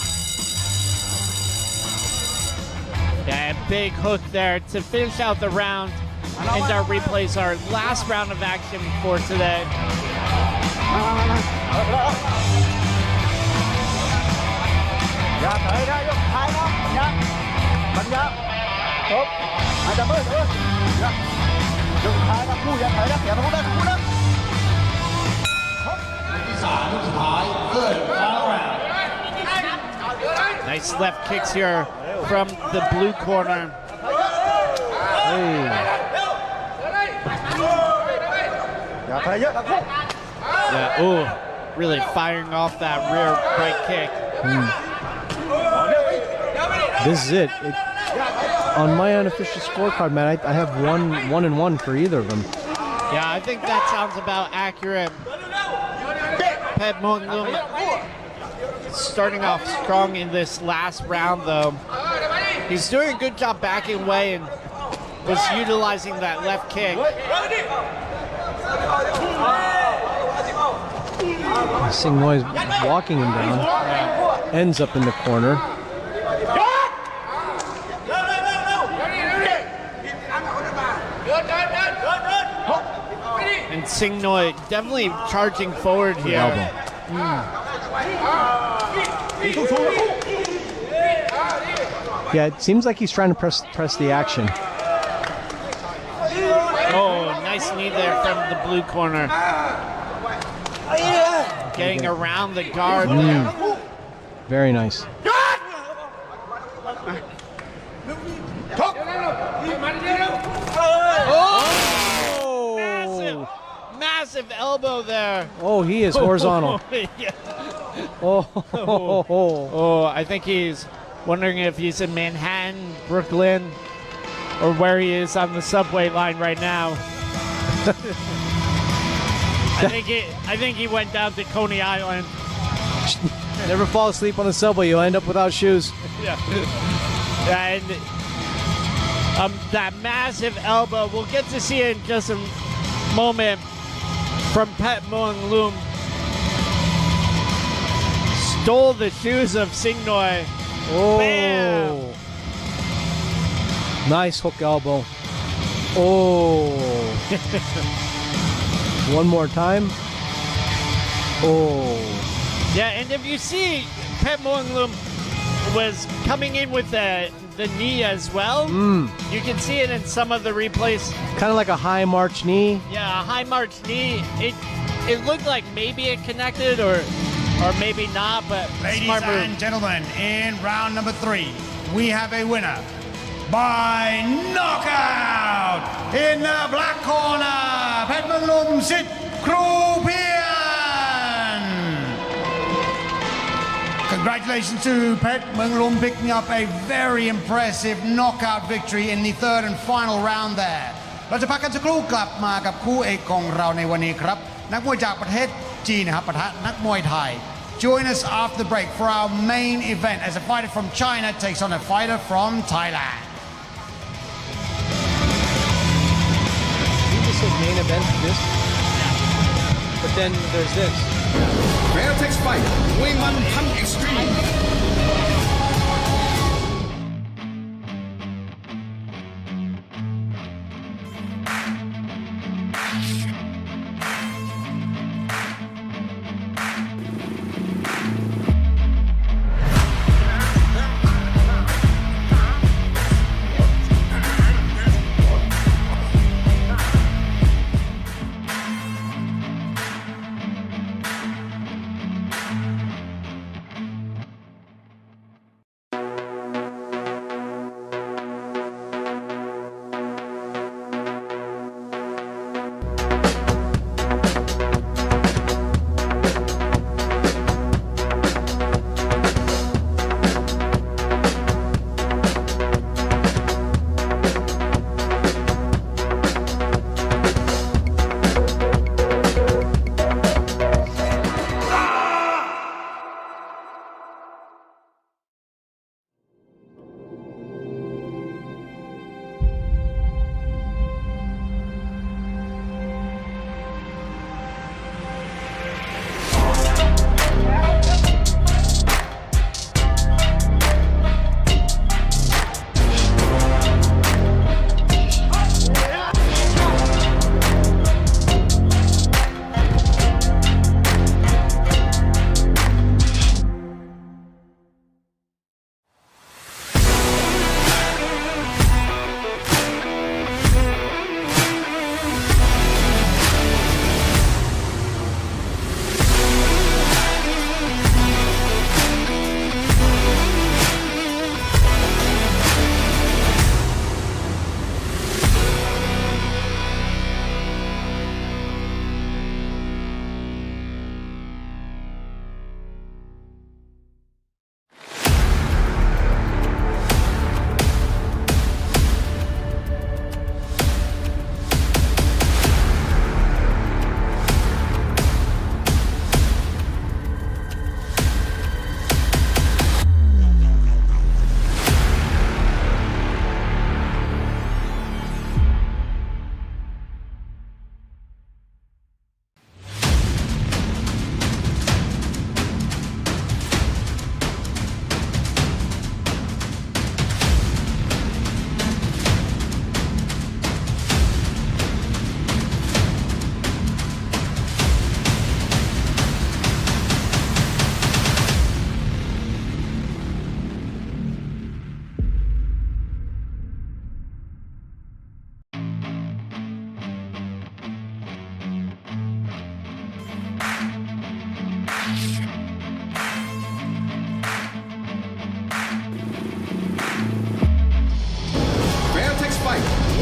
And big hook there to finish out the round. And our replays our last round of action for today. Nice left kicks here from the blue corner. Yeah, ooh, really firing off that rear right kick. This is it. On my unofficial scorecard, man, I have one and one for either of them. Yeah, I think that sounds about accurate. Phet Mun Lung starting off strong in this last round, though. He's doing a good job backing away and was utilizing that left kick. Sing Noi's walking him down. Ends up in the corner. And Sing Noi definitely charging forward here. Yeah, it seems like he's trying to press the action. Oh, nice knee there from the blue corner. Getting around the guard there. Very nice. Massive elbow there. Oh, he is horizontal. Yeah. Oh, I think he's wondering if he's in Manhattan, Brooklyn, or where he is on the subway line right now. I think he went down to Coney Island. Never fall asleep on the subway. You'll end up without shoes. Yeah. And that massive elbow, we'll get to see it in just a moment from Phet Mun Lung. Stole the shoes of Sing Noi. Oh. Bam. Nice hook elbow. Oh. One more time. Oh. Yeah, and if you see, Phet Mun Lung was coming in with the knee as well. You can see it in some of the replays. Kind of like a high march knee. Yeah, a high march knee. It looked like maybe it connected or maybe not, but Ladies smart move. and gentlemen, in round number 3, we have a winner by knockout in the black corner, Phet Mun Lung Sitancru. Congratulations to Phet Mun Lung picking up a very impressive knockout victory in the third and final round there. เราจะพักกันสักครู่กลับมากับคู่เอกของเราในวันนี้ครับนักมวยจากประเทศจีนนะครับปะทะนักมวยไทย Join us after the break for our main event as a fighter from China takes on a fighter from Thailand. You just said main event this, but then there's this. Fairtex Fight มวยมันพัน Extreme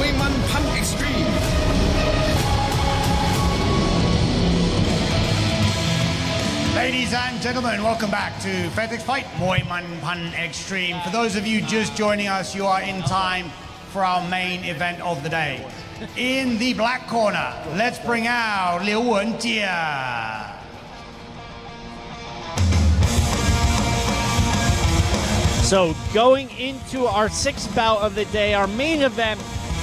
มวยมันพันเอ็กซ์ตรีม Ladies and gentlemen, welcome back to Fairtex Fight Muay Man Pan Extreme. For those of you just joining us, you are in time for our main event of the day. In the black corner, let's bring out Liu Wenjie. So going into our sixth bout of the day, our main event,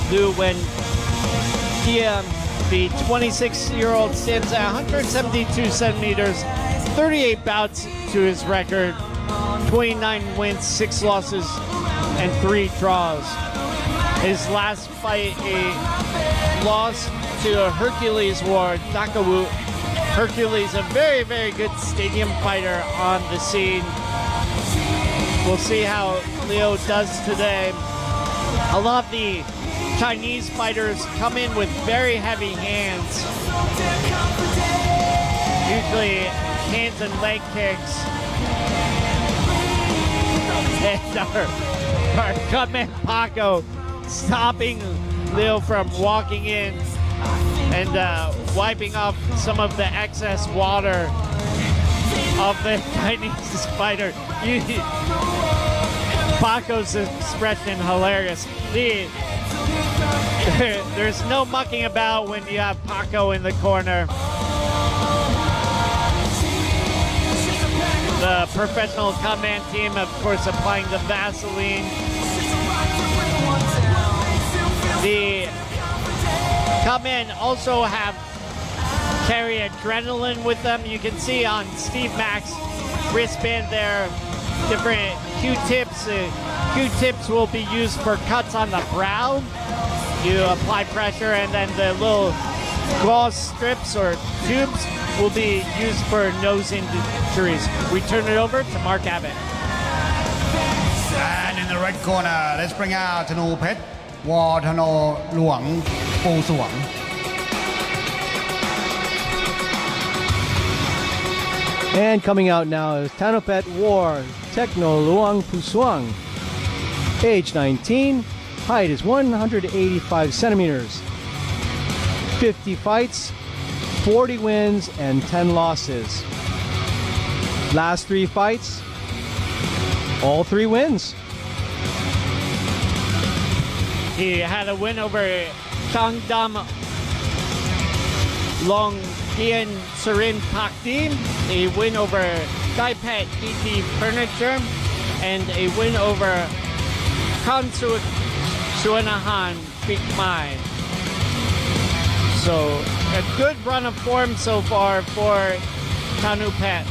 Liu Wenjie, the 26-year-old stands at 172 centimeters, 38 bouts to his record, 29 wins, 6 losses, and 3 draws. His last fight, a loss to Hercules Ward, Dakawu. Hercules, a very, very good stadium fighter on the scene. We'll see how Leo does today. A lot of the Chinese fighters come in with very heavy hands. Usually hands and leg kicks. And our cutman Paco stopping Leo from walking in and wiping off some of the excess water of the Chinese fighter. Paco's expression hilarious. There's no mucking about when you have Paco in the corner. The professional Cutman team, of course, applying the Vaseline. The Cutmen also carry adrenaline with them. You can see on Steve Mack's wristband there, different Q-tips. Q-tips will be used for cuts on the brow. You apply pressure, and then the little gauze strips or tubes will be used for nose injuries. We turn it over to Mark Abbott. And in the red corner, let's bring out Thanu Phet, War Thano Luang, Po Suang. And coming out now is Tanopet War Techno Luang Pusuang. Age 19, height is 185 centimeters. 50 fights, 40 wins, and 10 losses. Last 3 fights, all 3 wins. He had a win over Changdam Long Ian Surin Pakdim, a win over Daipet DT Furniture, and a win over Kansu Suanahan Big Mai. So a good run of form so far for Thanu Phet.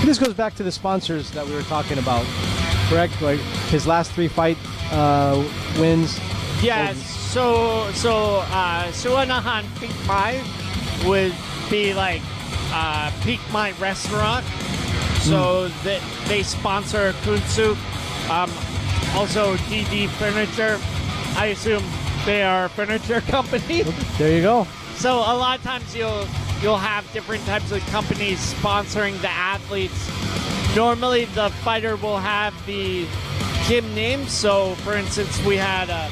This goes back to the sponsors that we were talking about, correct? Like his last 3 fight wins. Yes. So Suanahan Big Mai would be like Peak My Restaurant. So they sponsor Kunsu. Also DD Furniture. I assume they are a furniture company. There you go. So a lot of times you'll have different types of companies sponsoring the athletes. Normally the fighter will have the gym name. So for instance, we had a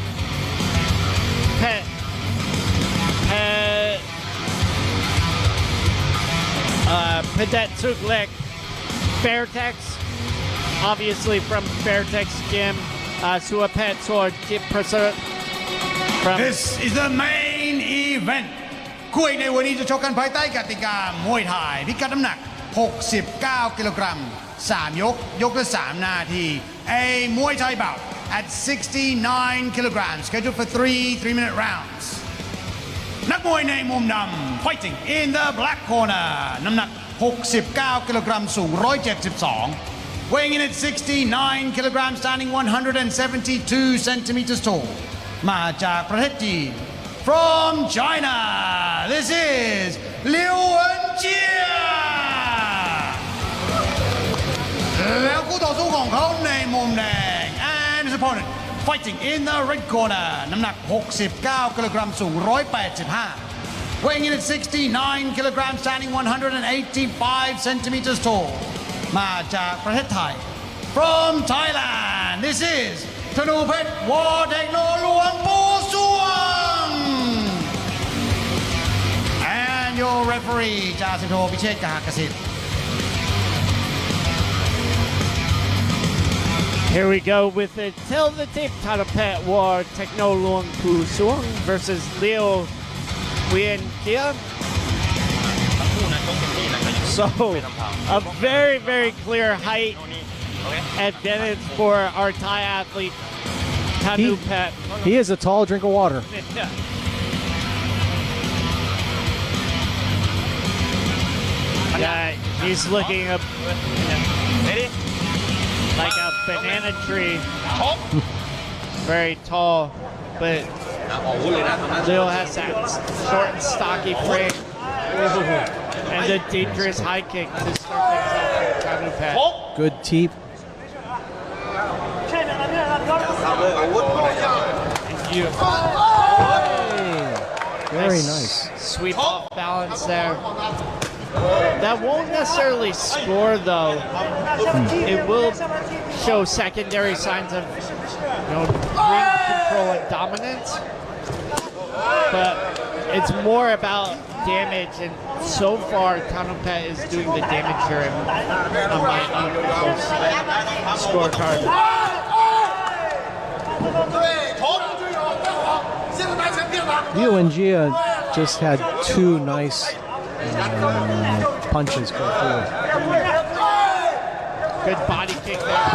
Pedet Tuklek Fairtex, obviously from Fairtex Gym, Suapet Sword Gym Preserve. This is the main event คู่เอกในวันนี้จะชกกันภายใต้กติกามวยไทยพิกัดน้ำหนัก 69 กิโลกรัม 3 ยกละ 3 นาที A Muay Thai bout at 69 kilograms, scheduled for 3-minute rounds. นักมวยในมุมดำ fighting in the black corner น้ำหนัก 69 กิโลกรัม สูง 172 weighing in at 69 kilograms, standing 172 centimeters tall มาจากประเทศจีน from China this is Liu Wenjie แล้วคู่ต่อสู้ของเขาในมุมแดง and his opponent fighting in the red corner น้ำหนัก 69 กิโลกรัม สูง 185 weighing in at 69 kilograms, standing 185 centimeters tall มาจากประเทศไทย from Thailand this is Thanu Phet War Techno Luang Po รีจ่าสิบโทพิเชษฐ์กหกสิทธิ์ Here we go with the Tell the Tape Tanupet War Techno Luang Pu Suong versus Leo Wien Kia. So, a very, very clear height advantage for our Thai athlete, Tanupet. He is a tall drink of water. Yeah, he's looking up like a banana tree. Very tall, but Leo has that short and stocky frame. And a dangerous high kick to start things off for Tanupet. Good teep. Very nice. Sweep off balance there. That won't necessarily score though. It will show secondary signs of ring control and dominance. But it's more about damage, and so far Tanupet is doing the damage here on my uncontrolled scorecard. Leo and Gia just had two nice punches go through. Good body kick there.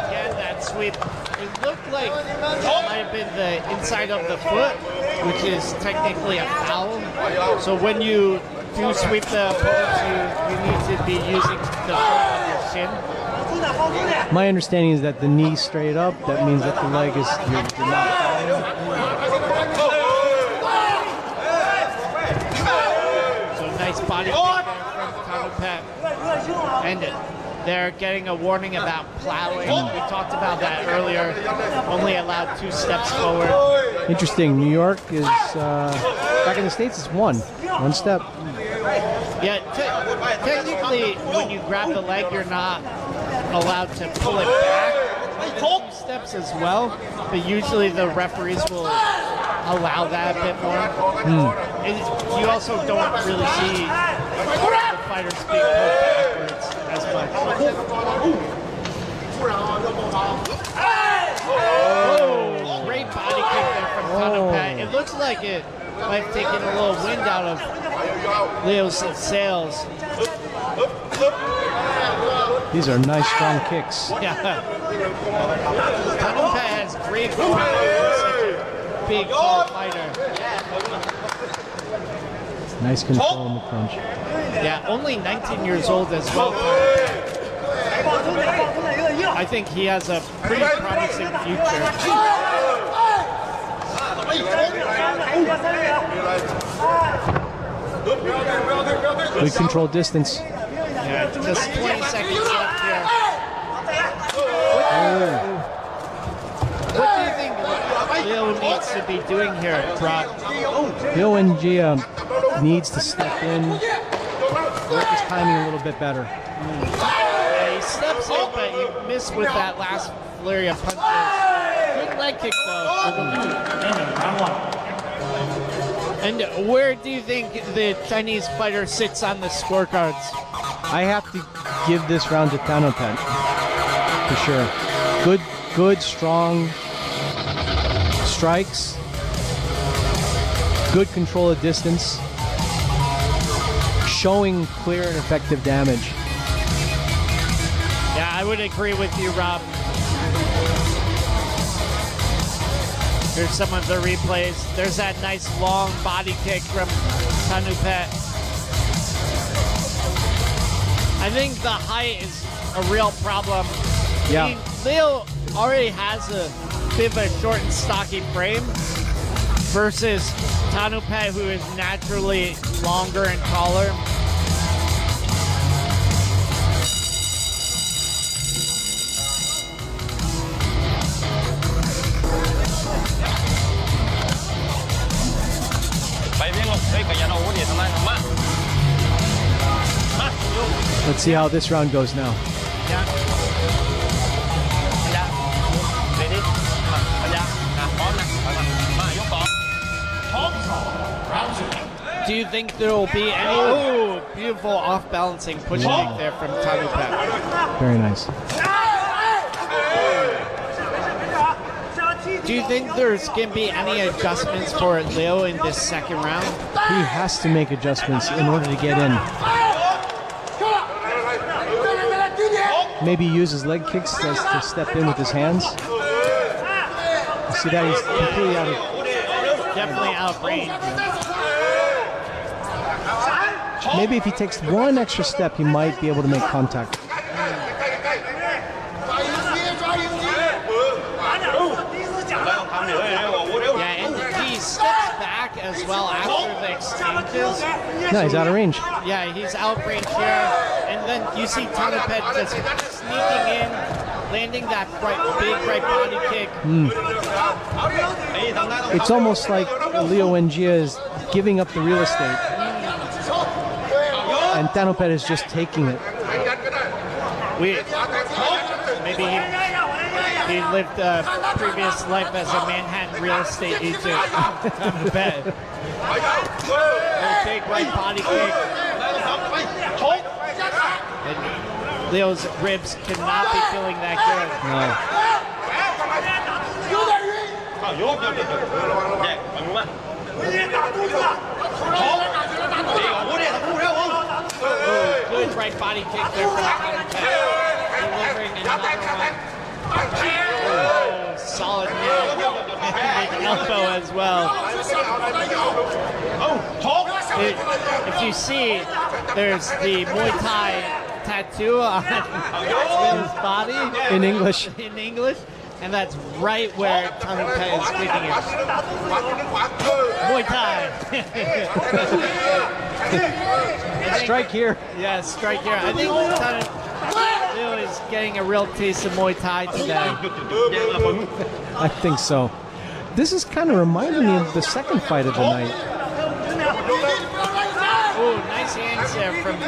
Again, that sweep. It looked like it might have been the inside of the foot, which is technically a foul. So when you do sweep the opponent, you need to be using the foot on your shin. My understanding is that the knee straight up, that means that the leg is you're not fouling. So nice body kick there from Tanupet. And they're getting a warning about plowing. We talked about that earlier. Only allowed 2 steps forward. Interesting. New York is back in the States. It's one step. Yeah, technically, when you grab the leg, you're not allowed to pull it back 2 steps as well. But usually the referees will allow that a bit more. You also don't really see the fighters being pulled backwards as much. Oh, great body kick there from Tanupet. It looks like it might have taken a little wind out of Leo's sails. These are nice, strong kicks. Yeah. Tanupet has great power. He's such a big, tall fighter. Nice control in the punch. Yeah, only 19 years old as well. I think he has a pretty promising future. Good control distance. Yeah, just 20 seconds left here. What do you think Leo needs to be doing here, Rob? Leo and Gia needs to step in, work his timing a little bit better. Yeah, he steps in, but he missed with that last flurry of punches. Good leg kick, though. And where do you think the Chinese fighter sits on the scorecards? I have to give this round to Tanupet, for sure. Good, strong strikes. Good control of distance. Showing clear and effective damage. Yeah, I would agree with you, Rob. Here's some of the replays. There's that nice long body kick from Tanupet. I think the height is a real problem. Yeah. I mean, Leo already has a bit of a short and stocky frame versus Tanupet, who is naturally longer and taller. Let's see how this round goes now. Do you think there will be any beautiful off-balancing push kick there from Tanupet? Very nice. Do you think there's going to be any adjustments for Leo in this second round? He has to make adjustments in order to get in. Maybe use his leg kicks to step in with his hands. You see that? He's completely out of... Definitely out of range. Maybe if he takes one extra step, he might be able to make contact. Yeah, and he steps back as well after the exchanges. No, he's out of range. Yeah, he's out of range here. And then you see Tanupet just sneaking in, landing that big right body kick. It's almost like Leo Njia is giving up the real estate. And Tanupet is just taking it. Maybe he lived a previous life as a Manhattan real estate agent. Tanupet. Big right body kick. And Leo's ribs cannot be feeling that good. Good right body kick there from Tanupet. Delivering another one. Solid mid elbow as well. If you see, there's the Muay Thai tattoo on his body. In English. In English. And that's right where Tanupet is kicking it. Muay Thai. Strike here. Yeah, strike here. I think Leo is getting a real taste of Muay Thai today. I think so. This is kind of reminding me of the second fight of the night. Oh, nice hands there from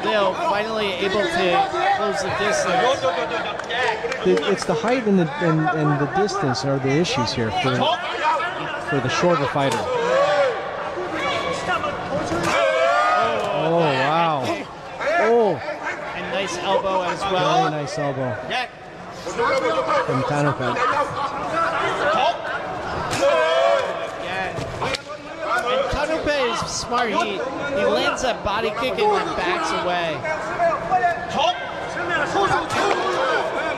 Leo, finally able to close the distance. It's the height and the distance are the issues here for the shorter fighter. Oh, wow. Oh. And nice elbow as well. Very nice elbow from Tanupet. And Tanupet is smart. He lands that body kick and then backs away.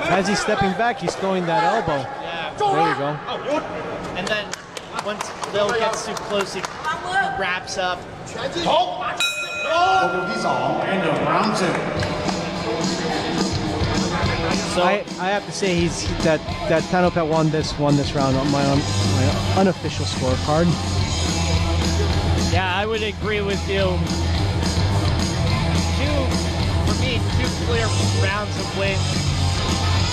As he's stepping back, he's throwing that elbow. Yeah. There you go. And then once Leo gets too close, he wraps up. ประตูที่2 end of round 2. So I have to say that Tanupet won this round on my unofficial scorecard. Yeah, I would agree with you. For me, two clear rounds of wins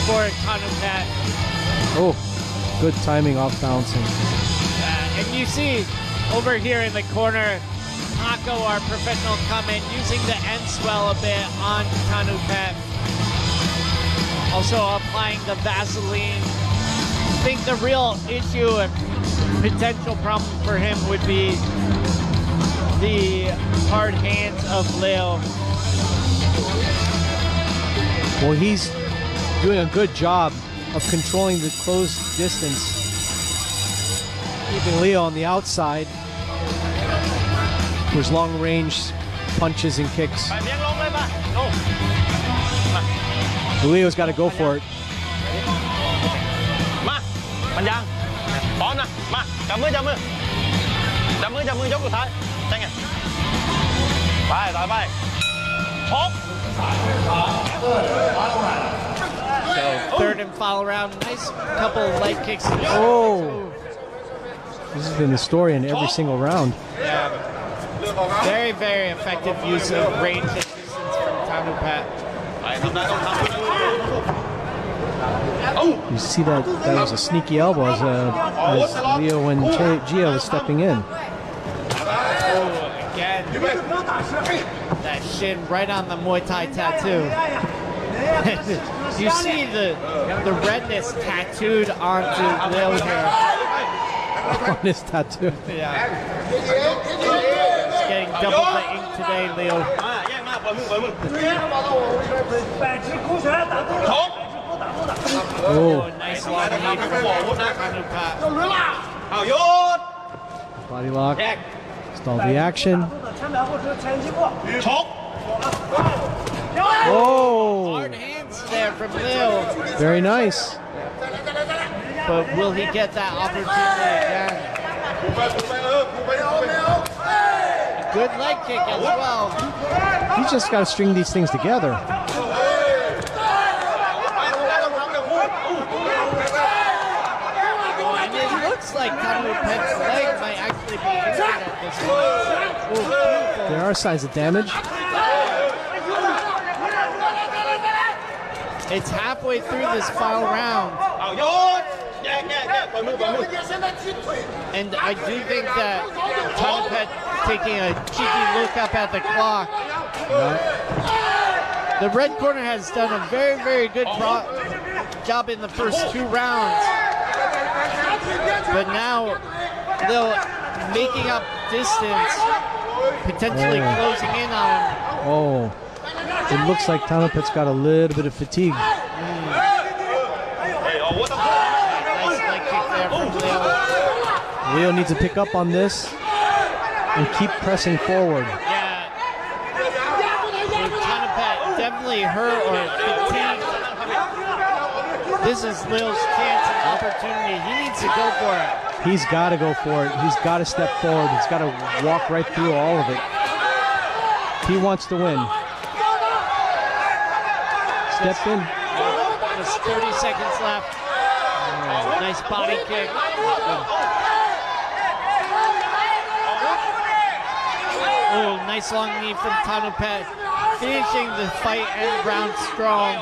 for Tanupet. Oh, good timing off bouncing. And you see over here in the corner, Paco, our professional, come in using the end swell a bit on Tanupet. Also applying the Vaseline. I think the real issue and potential problem for him would be the hard hands of Leo. Well, he's doing a good job of controlling the closed distance, keeping Leo on the outside for his long-range punches and kicks. Leo's got to go for it. มามันยังพร้อมนะมาจับมือยกสุดท้ายใช่ไงไปต่อไปชก So third and final round, nice couple of leg kicks. Oh, this has been the story in every single round. Yeah, very, very effective use of range and distance from Tanupet. You see that was a sneaky elbow as Leo and Gia was stepping in. Oh, again, that shin right on the Muay Thai tattoo. You see the redness tattooed onto Leo here. On his tattoo. Yeah. getting double the ink today, Leo. แยกมากปล่อยมือOh, nice long knee from Tanupat. เอาโยน Body lock. แยก Stall the action. ชก Oh, Hard hands there from Leo. very nice. But will he get that opportunity again? Good leg kick as well. He's just got to string these things together. And it looks like Tanupet's leg might actually be injured at this point. Oh, beautiful. There are signs of damage. It's halfway through this final round. เอาโยนแยกปล่อยมือ And I do think that Tanupet taking a cheeky look up at the clock. The red corner has done a very, very good job in the first 2 rounds. But now they're making up distance, potentially closing in on him. Oh, it looks like Tanupet's got a little bit of fatigue. Nice leg kick there from Leo. Leo needs to pick up on this and keep pressing forward. Yeah. Tanupet definitely hurt or fatigued. This is Leo's chance and opportunity. He needs to go for it. He's got to go for it. He's got to step forward. He's got to walk right through all of it. He wants to win. Step in. There's 30 seconds left. Nice body kick. Oh, nice long knee from Tanupet. Finishing the fight and round strong.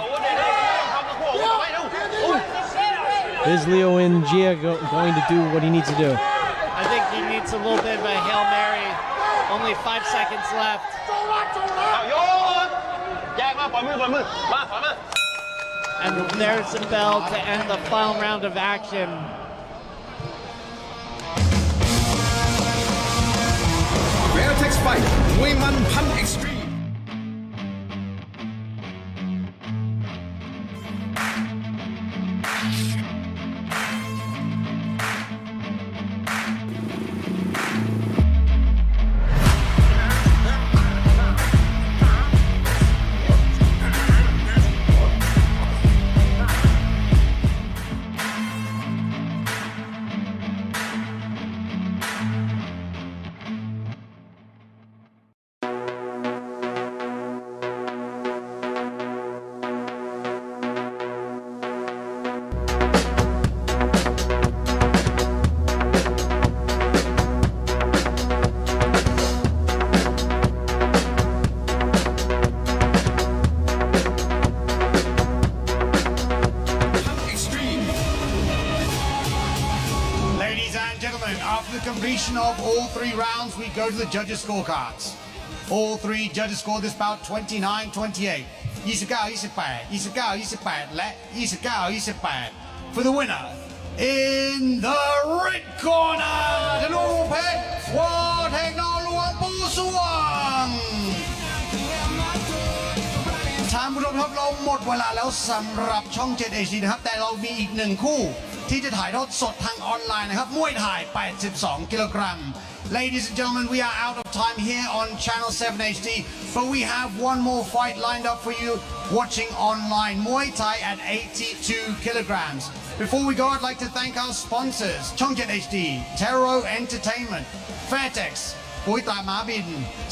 Is Leo in Gia going to do what he needs to do? I think he needs a little bit of a Hail Mary. Only 5 seconds left. เอาโยนแยกมาปล่อยมือมาถอยมา And there's the bell to end the final round of action. Fairtex Fight มวยมันพันเอ็กซ์ตรีม After the completion of all 3 rounds, we go to the judges' scorecards. All 3 judges scored this bout 29-28, 29-28, 29-28, และ 29-28. For the winner, in the red corner, ธนูเพชรวอแทงนอหลวงปู่สวงท่านผู้ชมครับเราหมดเวลาแล้วสำหรับช่อง 7 HD นะครับแต่เรามีอีก1คู่ที่จะถ่ายทอดสดทางออนไลน์นะครับมวยไทย82 กิโลกรัม Ladies and gentlemen, we are out of time here on Channel 7 HD, but we have one more fight lined up for you watching online, Muay Thai at 82 kilograms. Before we go, I'd like to thank our sponsors, Chongjet HD, Tero Entertainment, Fairtex, ปุ๋ยตราหมาบิน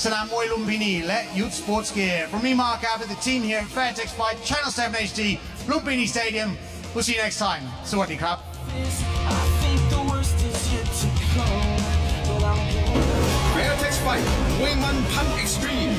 สนามมวยลุมพินีและ Youth Sports Gear. From me, Mark Abbott, the team here at Fairtex Fight, Channel 7 HD, Lumpinee Stadium. We'll see you next time. สวัสดีครับ Fairtex Fight มวยมันพันเอ็กซ์ตรีม